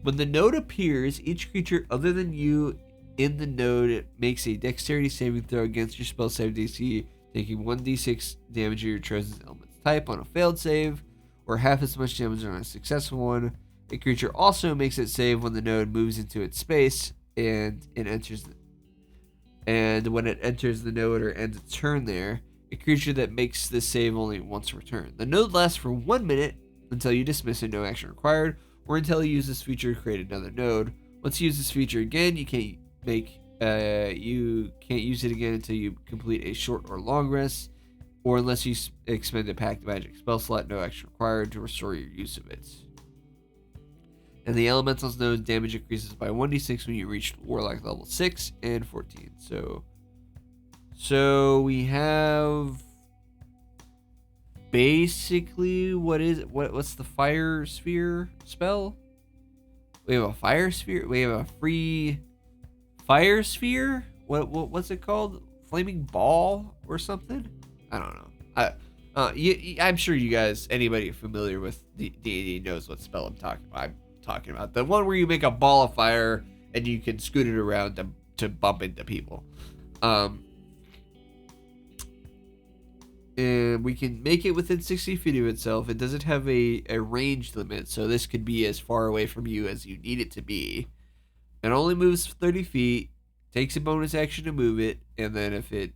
When the node appears, each creature other than you in the node makes a dexterity saving throw against your spell save DC, taking 1d6 damage of your chosen element's type on a failed save, or half as much damage on a successful one. A creature also makes it save when the node moves into its space and it enters and when it enters the node or ends its turn there. A creature that makes this save only once per turn. The node lasts for 1 minute until you dismiss it, no action required, or until you use this feature to create another node. Once you use this feature again, you can't use it again until you complete a short or long rest, or unless you expend a packed magic spell slot, no action required to restore your use of it. And the elemental's node damage increases by 1d6 when you reach Warlock level 6 and 14. So we have basically what's the fire sphere spell? We have a fire sphere. We have a free fire sphere. What's it called? Flaming ball or something? I don't know. I'm sure you guys, anybody familiar with D&D knows what spell I'm talking about. The one where you make a ball of fire and you can scoot it around to bump into people. And we can make it within 60 feet of itself. It doesn't have a range limit, so this could be as far away from you as you need it to be. It only moves 30 feet, takes a bonus action to move it, and then if it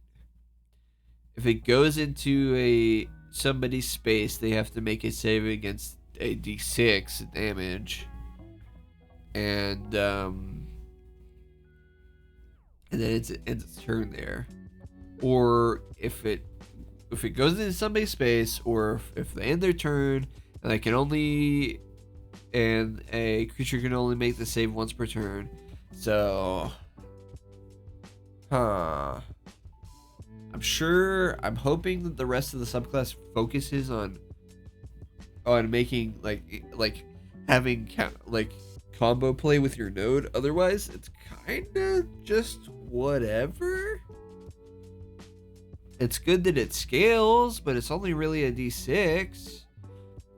goes into somebody's space, they have to make a save against a d6 damage. And then it ends its turn there. Or if it goes into somebody's space, or if they end their turn, and a creature can only make the save once per turn. So, I'm hoping that the rest of the subclass focuses on making like having combo play with your node. Otherwise, it's kind of just whatever. It's good that it scales, but it's only really a d6.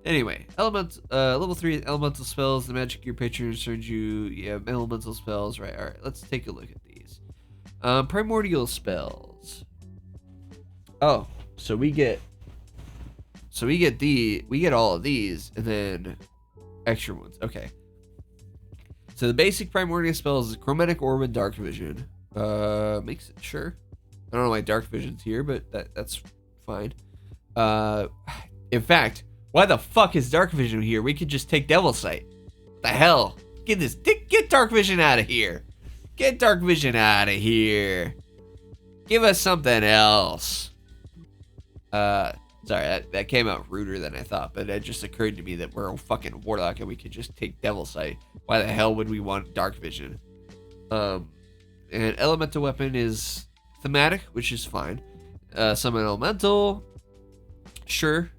Anyway, level 3 elemental spells. The magic your patron turns you have elemental spells, right? All right, let's take a look at these. Primordial spells. Oh, so we get all of these, and then extra ones. Okay. So the basic primordial spells is Chromatic Orb and Dark Vision. Makes it sure. I don't know why Dark Vision's here, but that's fine. In fact, why the fuck is Dark Vision here? We could just take Devil Sight. The hell? Get Dark Vision out of here. Get Dark Vision out of here. Give us something else. Sorry, that came out ruder than I thought, but it just occurred to me that we're a fucking Warlock and we could just take Devil Sight. Why the hell would we want Dark Vision? And Elemental Weapon is thematic, which is fine. Summon Elemental, sure.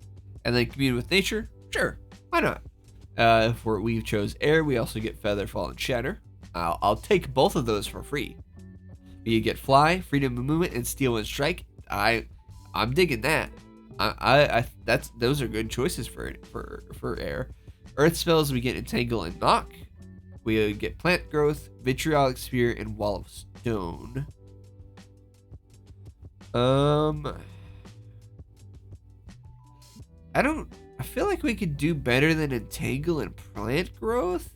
And then Commune with Nature, sure. Why not? If we chose Air, we also get Feather, Fall, and Shatter. I'll take both of those for free. You get Fly, Freedom of Movement, and Steal and Strike. I'm digging that. Those are good choices for Air. Earth spells, we get Entangle and Knock. We get Plant Growth, Vitriolic Sphere, and Wall of Stone. I feel like we could do better than Entangle and Plant Growth.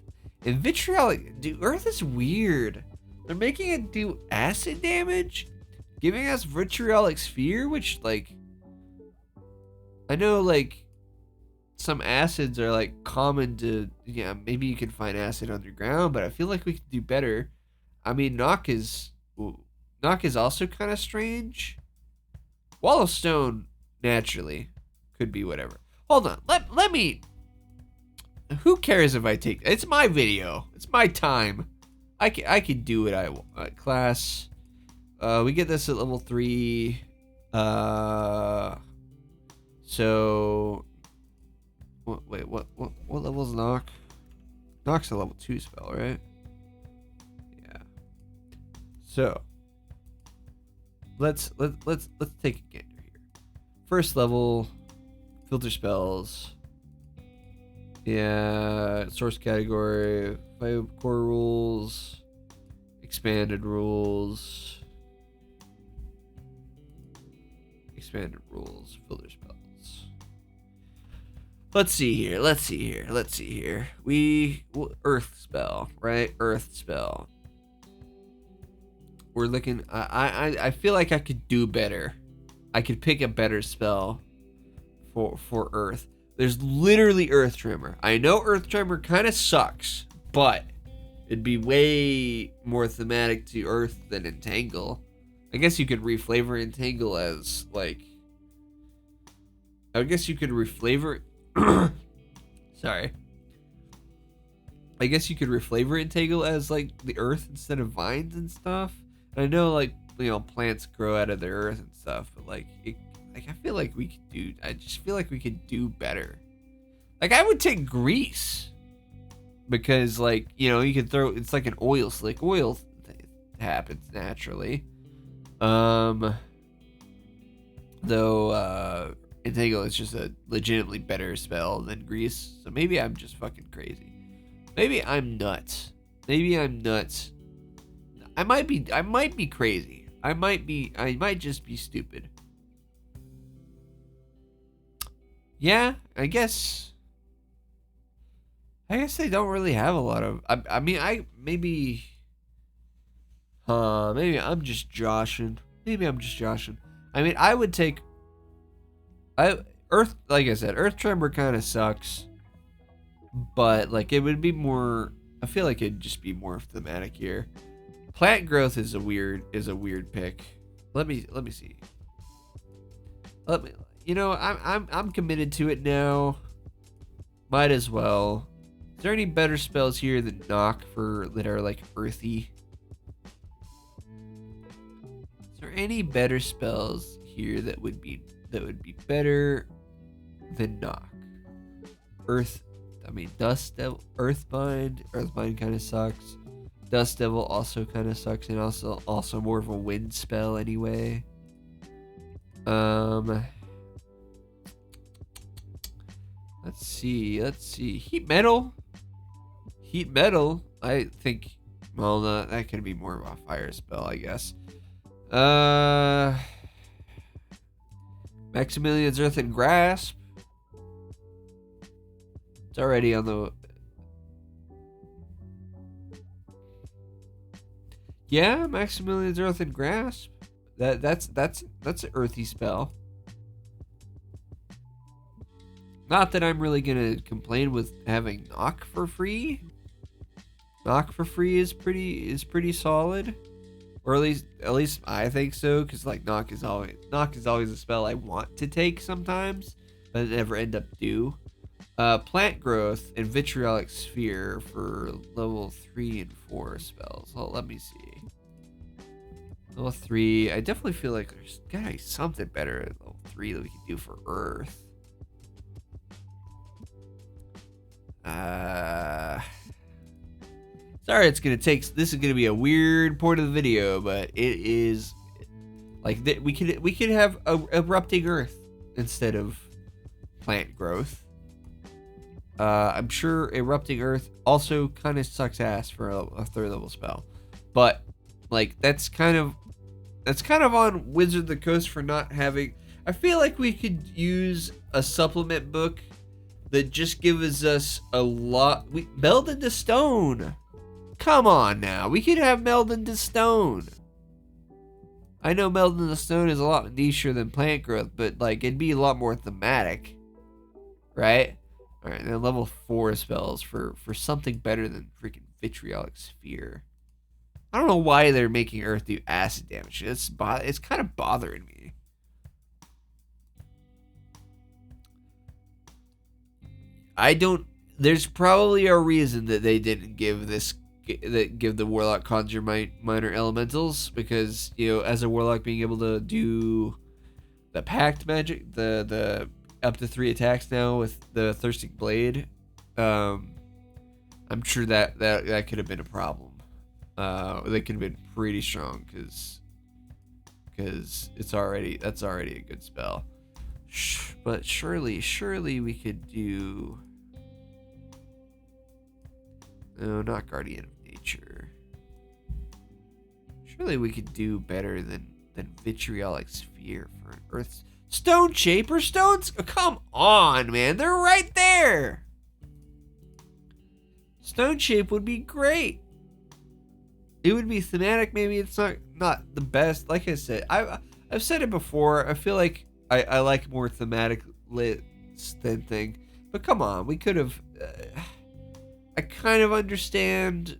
And Vitriolic, dude, Earth is weird. They're making it do acid damage, giving us Vitriolic Sphere, which, like, I know, like, some acids are, like, common to, yeah, maybe you can find acid underground, but I feel like we could do better. I mean, Knock is also kind of strange. Wall of Stone, naturally, could be whatever. Hold on, let me, who cares if I take, it's my video, it's my time. I can do what I want. Class, we get this at level 3. So, wait, what level is knock? Knock's a level 2 spell, right? Yeah. So, let's take a gander here. First level, filter spells. Yeah, source category, 5 core rules, expanded rules, filter spells. Let's see here. Earth spell, right? Earth spell. We're looking. I feel like I could do better. I could pick a better spell for Earth. There's literally Earth Tremor. I know Earth Tremor kind of sucks, but it'd be way more thematic to Earth than Entangle. I guess you could reflavor Entangle as like. I guess you could reflavor. Sorry. I guess you could reflavor Entangle as like the Earth instead of vines and stuff. And I know like plants grow out of the earth and stuff, but like I feel like we could do. I just feel like we could do better. Like I would take grease because like you could throw. It's like an oil slick. Oil happens naturally. Though Entangle is just a legitimately better spell than grease. So maybe I'm just fucking crazy. Maybe I'm nuts. I might be crazy. I might just be stupid. Yeah, I guess they don't really have a lot of. Maybe I'm just joshing. I mean, I would take. Earth, like I said, Earth Tremor kind of sucks, but like it would be more. I feel like it'd just be more thematic here. Plant growth is a weird pick. Let me see. I'm committed to it now. Might as well. Is there any better spells here than knock that are like earthy? Is there any better spells here that would be better than knock? Dust Devil, Earthbind kind of sucks. Dust Devil also kind of sucks, and also more of a wind spell anyway. Let's see. Heat Metal. I think. Well, no, that could be more of a fire spell, I guess. Maximilian's Earthen Grasp. It's already on the. Yeah, Maximilian's Earthen Grasp. That's an earthy spell. Not that I'm really gonna complain with having knock for free. Knock for free is pretty solid, or at least I think so. Because like knock is always a spell I want to take sometimes, but I never end up do. Plant growth and vitriolic sphere for level 3 and 4 spells. Well, let me see. Level 3, I definitely feel like there's gotta be something better at level 3 that we can do for Earth. Sorry, this is gonna be a weird point of the video, but it is like we could have erupting Earth instead of plant growth. I'm sure erupting Earth also kind of sucks ass for a 3rd level spell, but like that's kind of on Wizard of the Coast for not having. I feel like we could use a supplement book that just gives us a lot. Meld into Stone. Come on now, we could have Meld into Stone. I know Meld into Stone is a lot nicher than plant growth, but like it'd be a lot more thematic, right? All right, then level 4 spells for something better than freaking Vitriolic Sphere. I don't know why they're making Earth do acid damage. It's kind of bothering me. There's probably a reason that they didn't give the Warlock Conjure minor elementals, because as a Warlock being able to do the pact magic, the up to 3 attacks now with the Thirsting Blade. I'm sure that could have been a problem. They could have been pretty strong because that's already a good spell. But surely we could do. No, not Guardian of Nature. Surely we could do better than Vitriolic Sphere for an Earth Stone Shape or Stones. Oh, come on, man, they're right there. Stone Shape would be great. It would be thematic. Maybe it's not the best. Like I said, I've said it before. I feel like I like more thematic lists than thing. But come on, we could have. I kind of understand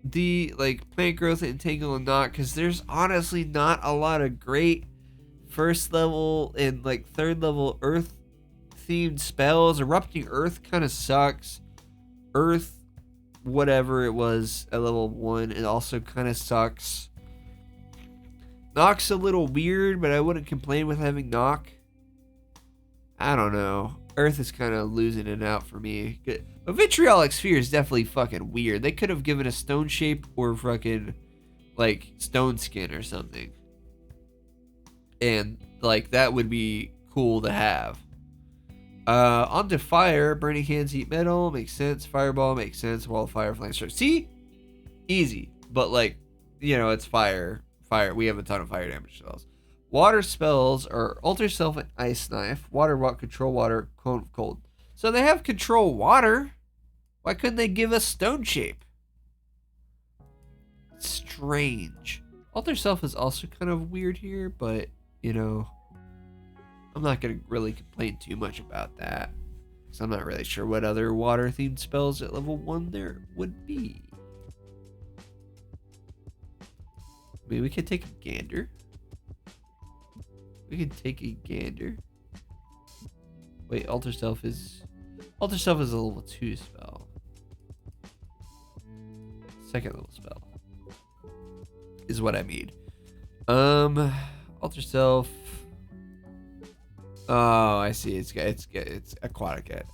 the plant growth, entangle, and knock, because there's honestly not a lot of great first level and third level earth themed spells. Erupting Earth kind of sucks. Earth, whatever it was at level 1, it also kind of sucks. Knock's a little weird, but I wouldn't complain with having knock. I don't know. Earth is kind of losing it out for me. But Vitriolic Sphere is definitely fucking weird. They could have given a Stone Shape or fucking Stone Skin or something. And that would be cool to have. Onto Fire. Burning Hands, Heat Metal makes sense. Fireball makes sense. Wall of Fire, Flame Strike. See? Easy. But it's fire. We have a ton of fire damage spells. Water spells are Alter Self and Ice Knife. Water, Control Water, Cone of Cold. So they have Control Water. Why couldn't they give us Stone Shape? Strange. Alter Self is also kind of weird here, but, I'm not going to really complain too much about that. Because I'm not really sure what other water-themed spells at level 1 there would be. I mean, we could take a gander. Wait, Alter Self is a level 2 spell. Second level spell is what I mean. Alter Self. Oh, I see. It's aquatic.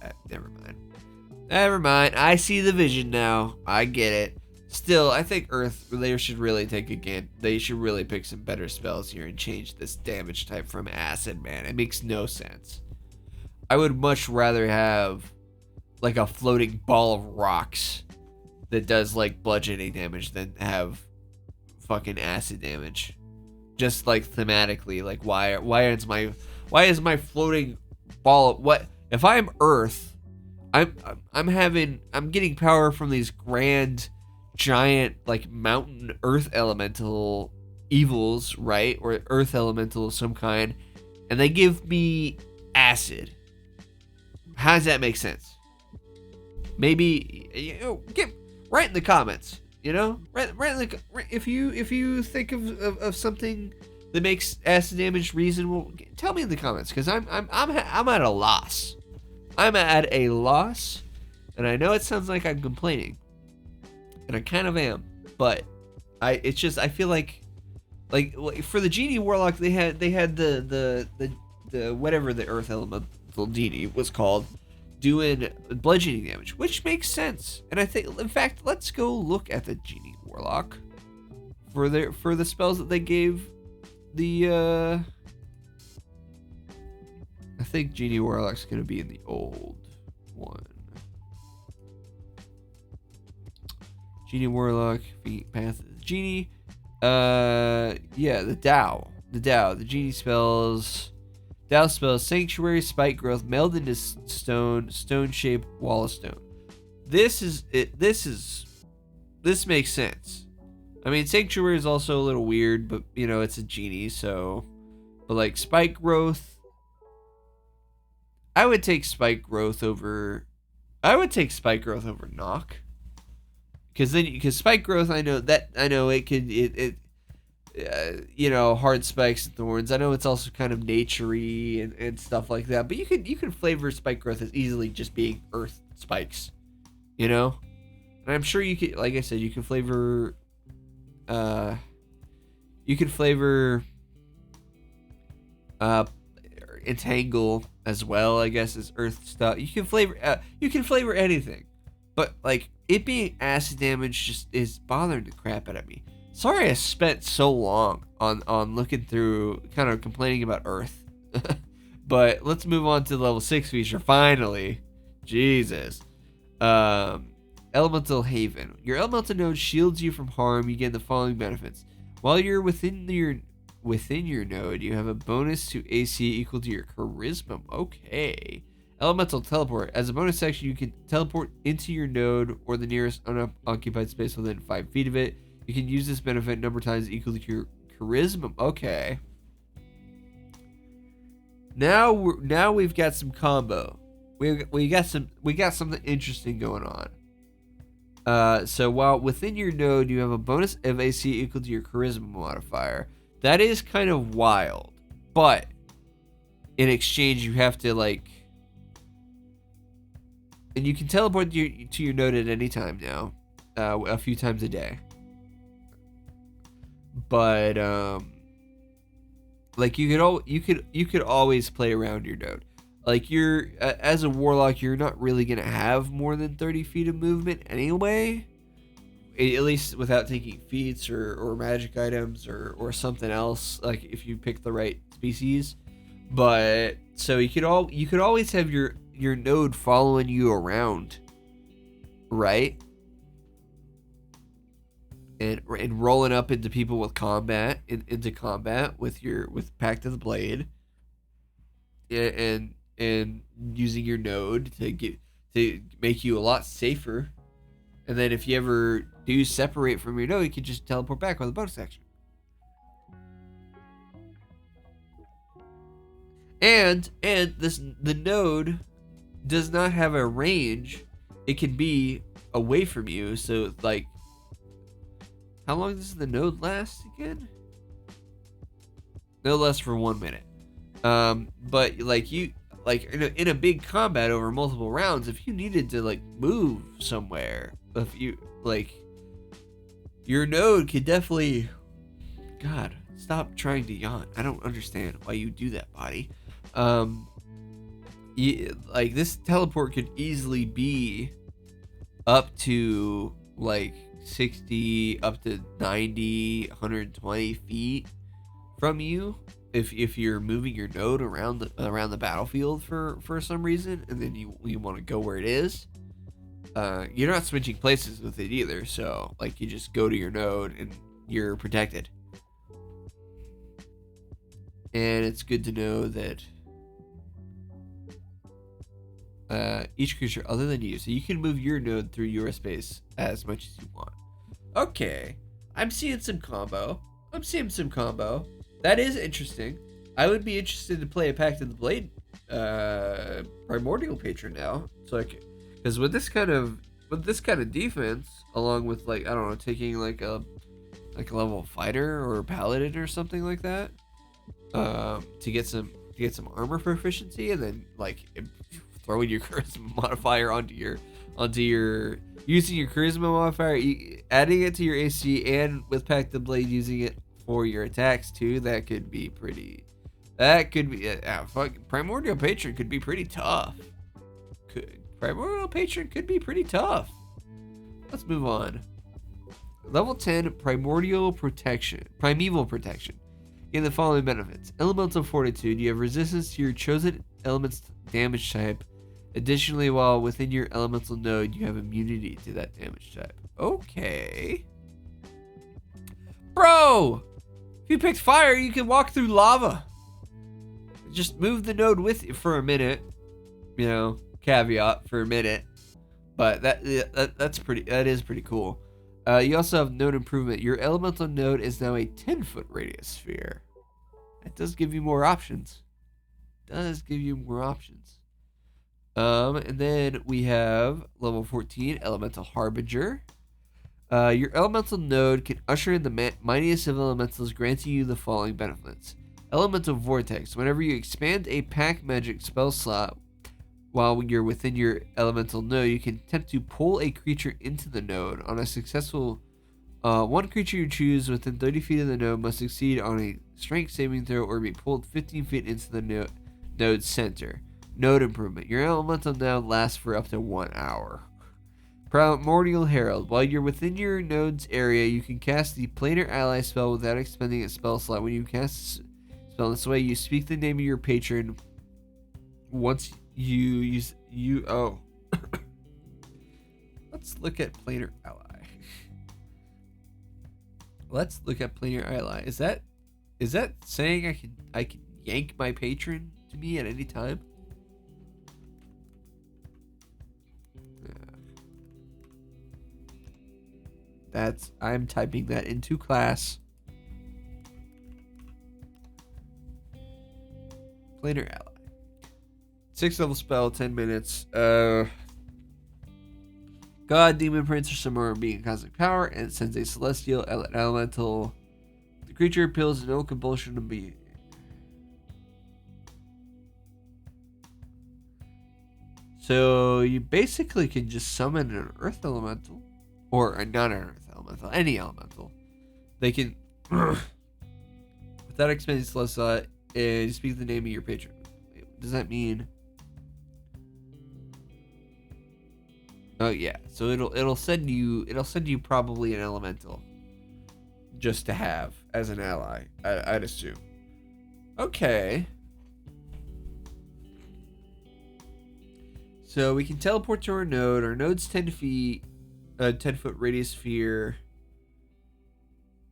Never mind. I see the vision now. I get it. Still, I think Earth, they should really they should really pick some better spells here and change this damage type from acid, man. It makes no sense. I would much rather have a floating ball of rocks that does bludgeoning damage than have fucking acid damage. Just thematically, why is my floating ball, what if I'm Earth? I'm getting power from these grand giant mountain earth elemental evils, right? Or earth elemental of some kind, and they give me acid. How does that make sense? Maybe write in the comments. If you think of something that makes acid damage reasonable, tell me in the comments, because I'm at a loss. I'm at a loss, and I know it sounds like I'm complaining. And I kind of am, but I feel like for the Genie Warlock, they had the whatever the Earth Elemental Genie was called, doing bludgeoning damage, which makes sense. And I think, in fact, let's go look at the Genie Warlock for the spells that they gave the. I think Genie Warlock's gonna be in the old one. Genie Warlock, Path of the Genie. Yeah, the Tao. The Genie spells. Tao spells Sanctuary, Spike Growth, Meld into Stone, Stone Shape, Wall of Stone. This makes sense. I mean, Sanctuary is also a little weird, but it's a genie, so. But Spike Growth. I would take Spike Growth over Knock. Because Spike Growth, I know it could hard spikes and thorns. I know it's also kind of naturey and stuff like that. But you can flavor Spike Growth as easily just being earth spikes, And I'm sure you could, like I said, you can flavor. entangle as well, I guess, as earth stuff. You can flavor anything, but like it being acid damage just is bothering the crap out of me. Sorry I spent so long on looking through, kind of complaining about earth. But let's move on to the level 6 feature finally. Jesus. Elemental Haven. Your elemental node shields you from harm. You gain the following benefits. While you're within your node, you have a bonus to AC equal to your charisma. Okay. Elemental Teleport. As a bonus action, you can teleport into your node or the nearest unoccupied space within 5 feet of it. You can use this benefit number of times equal to your charisma. Okay. Now we've got some combo. We got something interesting going on. So while within your node you have a bonus of AC equal to your charisma modifier, that is kind of wild. But in exchange, you have to and you can teleport to your node at any time now, a few times a day. But you could always play around your node. Like you're as a warlock, you're not really gonna have more than 30 feet of movement anyway, at least without taking feats or magic items or something else. Like if you pick the right species, but so you could always have your node following you around, right? And rolling up into people with into combat with Pact of the Blade, and using your node to make you a lot safer. And then if you ever do separate from your node, you can just teleport back with a bonus action. And the node does not have a range. It can be away from you. So like, how long does the node last again? No less for 1 minute. But in a big combat over multiple rounds, if you needed to move somewhere, if you your node could definitely. God, stop trying to yawn. I don't understand why you do that, body. This teleport could easily be up to 60 up to 90, 120 feet from you if you're moving your node around the battlefield for some reason, and then you want to go where it is. You're not switching places with it either, so you just go to your node and you're protected. And it's good to know that each creature other than you, so you can move your node through your space as much as you want. Okay, I'm seeing some combo. That is interesting. I would be interested to play a Pact of the Blade Primordial Patron now. So because with this kind of defense, along with taking a level fighter or paladin or something like that, to get some armor proficiency, and then throwing your charisma modifier onto your using your charisma modifier, adding it to your AC, and with Pact of the Blade using it for your attacks too. That could be pretty. Primordial Patron could be pretty tough. Primordial Patron could be pretty tough. Let's move on. Level 10, Primeval Protection. Gain the following benefits. Elemental Fortitude. You have resistance to your chosen element's damage type. Additionally, while within your elemental node, you have immunity to that damage type. Okay. Bro! If you picked fire, you can walk through lava. Just move the node with you for a minute. Caveat for a minute. But that is pretty cool. You also have node improvement. Your elemental node is now a 10-foot radius sphere. That does give you more options. And then we have level 14, Elemental Harbinger. Your elemental node can usher in the mightiest of elementals, granting you the following benefits. Elemental Vortex. Whenever you expand a pack magic spell slot while you're within your elemental node, you can attempt to pull a creature into the node. On a successful one creature you choose within 30 feet of the node must succeed on a strength saving throw or be pulled 15 feet into the Node center. Node improvement. Your elemental now lasts for up to 1 hour. Primordial Herald. While you're within your node's area, you can cast the planar ally spell without expending a spell slot. When you cast a spell this way, you speak the name of your patron. Once you use let's look at planar ally. Let's look at planar ally. Is that saying I can yank my patron to me at any time? I'm typing that into class. Planar ally. 6th level spell, 10 minutes. God, demon prince, or similar being of cosmic power, and sends a celestial elemental. The creature appeals no compulsion to be. So you basically can just summon an earth elemental, or not an earth elemental, any elemental. They can, without expending celestial, and speak the name of your patron. Does that mean? Oh yeah, so it'll send you probably an elemental, just to have as an ally. I'd assume. Okay. So we can teleport to our node. Our node's 10 feet, 10-foot radius sphere.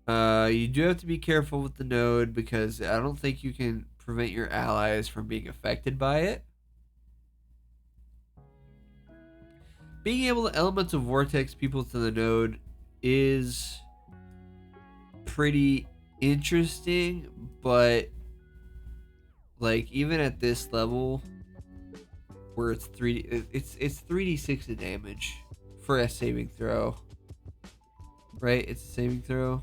You do have to be careful with the node because I don't think you can prevent your allies from being affected by it. Being able to elemental vortex people to the node is pretty interesting, but like even at this level where it's 3D, it's 3d6 of damage for a saving throw, right? It's a saving throw.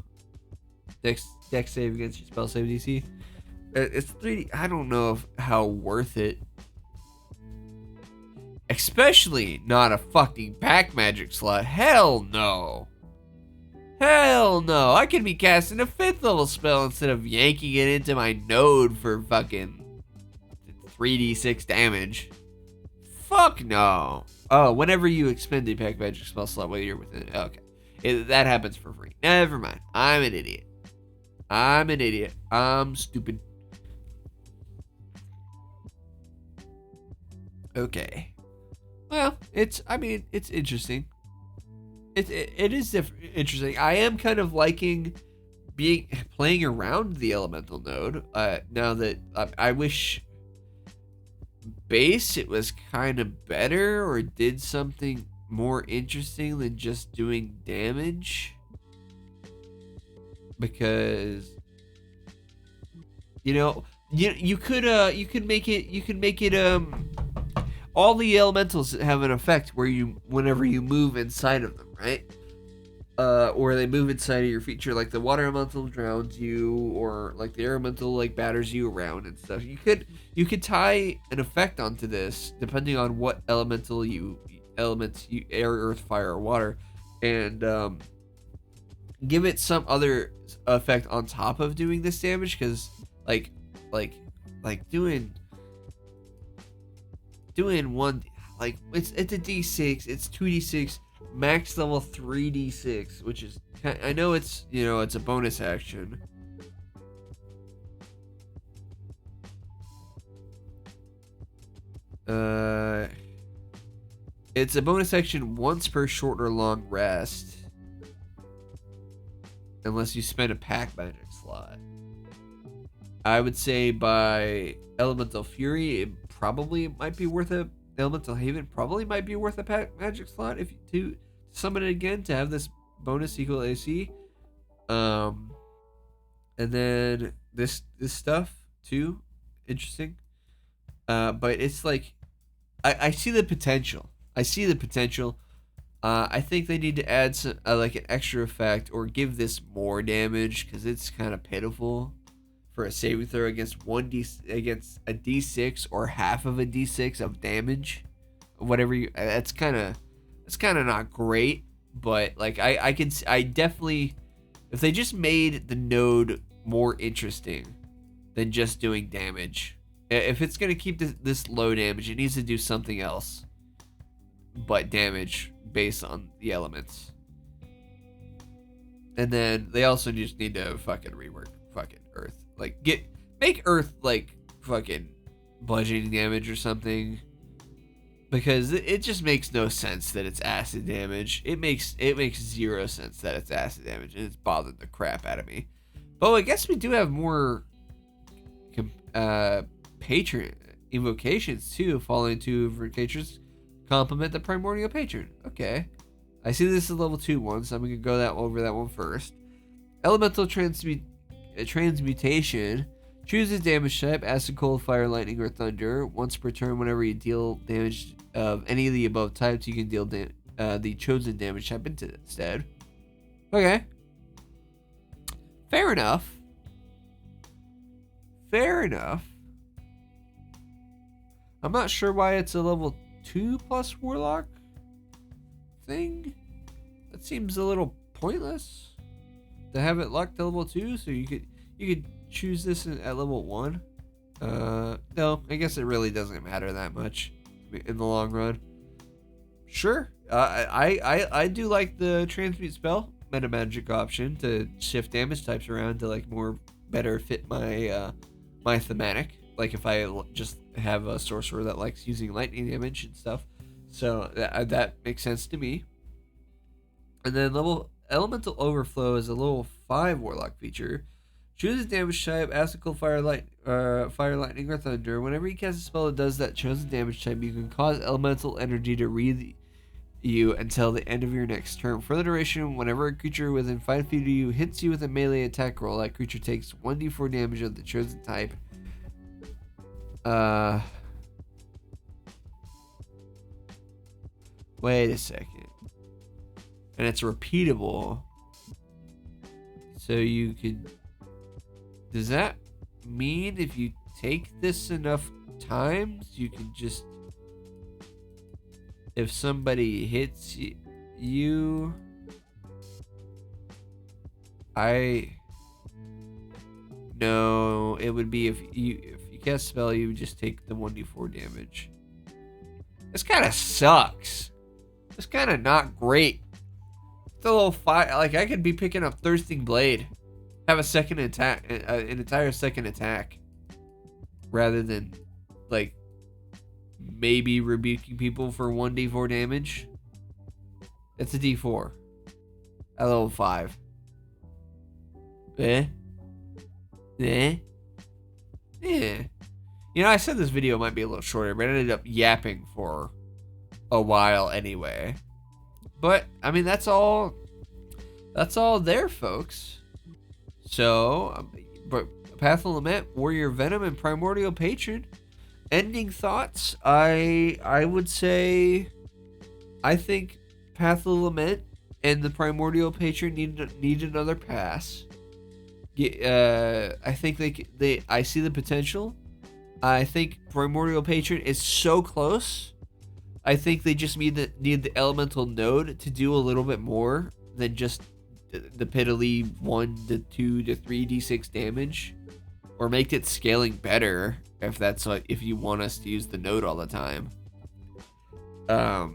Dex save against your spell save DC. It's 3D. I don't know how worth it. Especially not a fucking pack magic slot. Hell no. Hell no. I could be casting a 5th level spell instead of yanking it into my node for fucking 3d6 damage. Fuck no. Oh, whenever you expend a pack magic spell slot while you're within it. Okay. That happens for free. Never mind. I'm an idiot. I'm stupid. Okay. Well, it's interesting. It is interesting. I am kind of liking playing around the elemental node. Now that I wish base it was kind of better or did something more interesting than just doing damage. Because you could make it all the elementals have an effect whenever you move inside of them, right? Or they move inside of your feature, like the water elemental drowns you, or like the air elemental like batters you around and stuff. You could tie an effect onto this depending on what elemental elements air, earth, fire, or water, and give it some other effect on top of doing this damage, because like doing one, like it's a d6, it's 2d6, max level 3d6, which is, I know it's it's a bonus action. It's a bonus action once per short or long rest, unless you spend a pack magic slot. I would say by Elemental Fury, it probably might be worth a Elemental Haven probably might be worth a pack magic slot if to summon it again to have this bonus equal AC. And then this stuff too, interesting. But it's like I see the potential. I think they need to add some like an extra effect or give this more damage, because it's kind of pitiful for a saving throw against against a d6 or half of a d6 of damage, whatever you. That's kind of not great. But like I definitely, if they just made the node more interesting than just doing damage, If it's gonna keep this low damage, it needs to do something else but damage based on the elements. And then they also just need to fucking rework fucking Earth. Like make Earth like fucking bludgeoning damage or something. Because it just makes no sense that it's acid damage. It makes 0 sense that it's acid damage, and it's bothered the crap out of me. But I guess we do have more patron invocations too. Following 2 invocations complement the Primordial Patron. Okay. I see this is level 2 one, so I'm going to go over that one first. Elemental Transmutation. Choose a damage type, acid, cold, fire, lightning, or thunder. Once per turn, whenever you deal damage of any of the above types, you can deal the chosen damage type instead. Okay. Fair enough. Fair enough. I'm not sure why it's a level 2 plus Warlock thing. That seems a little pointless to have it locked to level 2, so you could choose this at level 1. No, I guess it really doesn't matter that much in the long run. Sure. I do like the transmute spell meta magic option to shift damage types around to like more better fit my my thematic. Like if I just have a sorcerer that likes using lightning damage and stuff, so that makes sense to me. And then elemental overflow is a level 5 warlock feature. Choose a damage type, acid, cold, fire, lightning, or thunder. Whenever you cast a spell that does that chosen damage type, you can cause elemental energy to wreathe you until the end of your next turn. For the duration, whenever a creature within 5 feet of you hits you with a melee attack roll, that creature takes 1d4 damage of the chosen type. Wait a second. And it's repeatable. So you could... Does that mean if you take this enough times, you can just... If somebody hits you... No, it would be if you cast a spell, you would just take the 1d4 damage. This kind of sucks. It's kind of not great. It's a little fight. Like, I could be picking up Thirsting Blade, have a second attack, an entire second attack, rather than like maybe rebuking people for 1d4 damage. It's a d4 at level 5. Yeah. You know, I said this video might be a little shorter, but I ended up yapping for a while anyway. But I mean, that's all there, folks. So, but Path of Lament, Warrior Venom, and Primordial Patron. Ending thoughts. I would say, I think Path of Lament and the Primordial Patron need another pass. I think I see the potential. I think Primordial Patron is so close. I think they just need the elemental node to do a little bit more than just the piddly 1 to 2 to 3 d6 damage, or make it scaling better if you want us to use the node all the time. And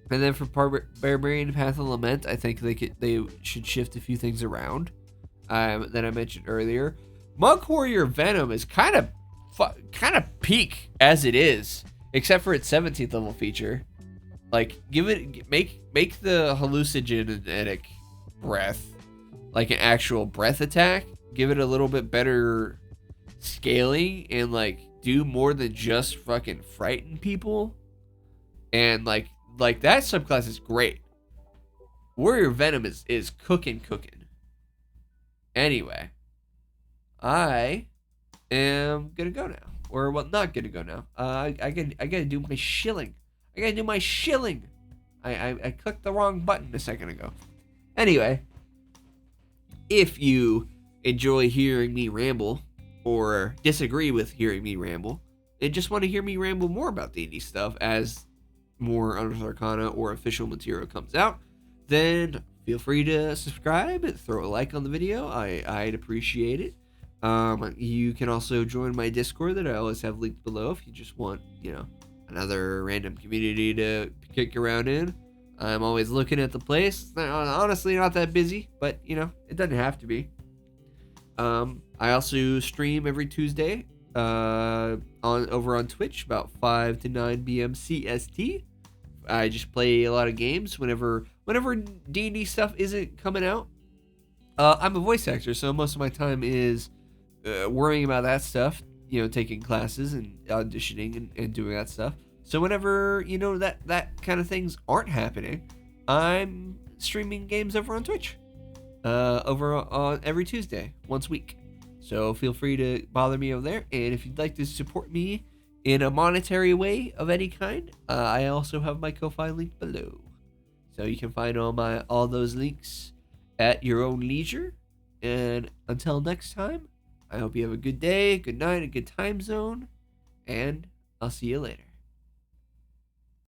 then for Barbarian Path of Lament, I think they should shift a few things around that I mentioned earlier. Monk Warrior Venom is kind of peak as it is, except for its 17th level feature. Like, make the hallucinogenic breath like an actual breath attack. Give it a little bit better scaling and like do more than just fucking frighten people. And like that subclass is great. Warrior Venom is cooking. Anyway, I am gonna go now. Or, well, not gonna go now. I gotta do my shilling. I clicked the wrong button a second ago. Anyway, if you enjoy hearing me ramble, or disagree with hearing me ramble, and just want to hear me ramble more about D&D stuff as more Unearthed Arcana or official material comes out, then feel free to subscribe and throw a like on the video. I'd appreciate it. You can also join my Discord that I always have linked below if you just want, another random community to kick around in. I'm always looking at the place. Honestly, not that busy, but it doesn't have to be. I also stream every Tuesday over on Twitch about 5 to 9 p.m. CST. I just play a lot of games whenever D&D stuff isn't coming out. I'm a voice actor, so most of my time is worrying about that stuff, taking classes and auditioning and doing that stuff. So whenever, that kind of things aren't happening, I'm streaming games over on Twitch, over on every Tuesday, once a week. So feel free to bother me over there. And if you'd like to support me in a monetary way of any kind, I also have my Ko-Fi link below. So you can find all those links at your own leisure. And until next time, I hope you have a good day, good night, a good time zone, and I'll see you later.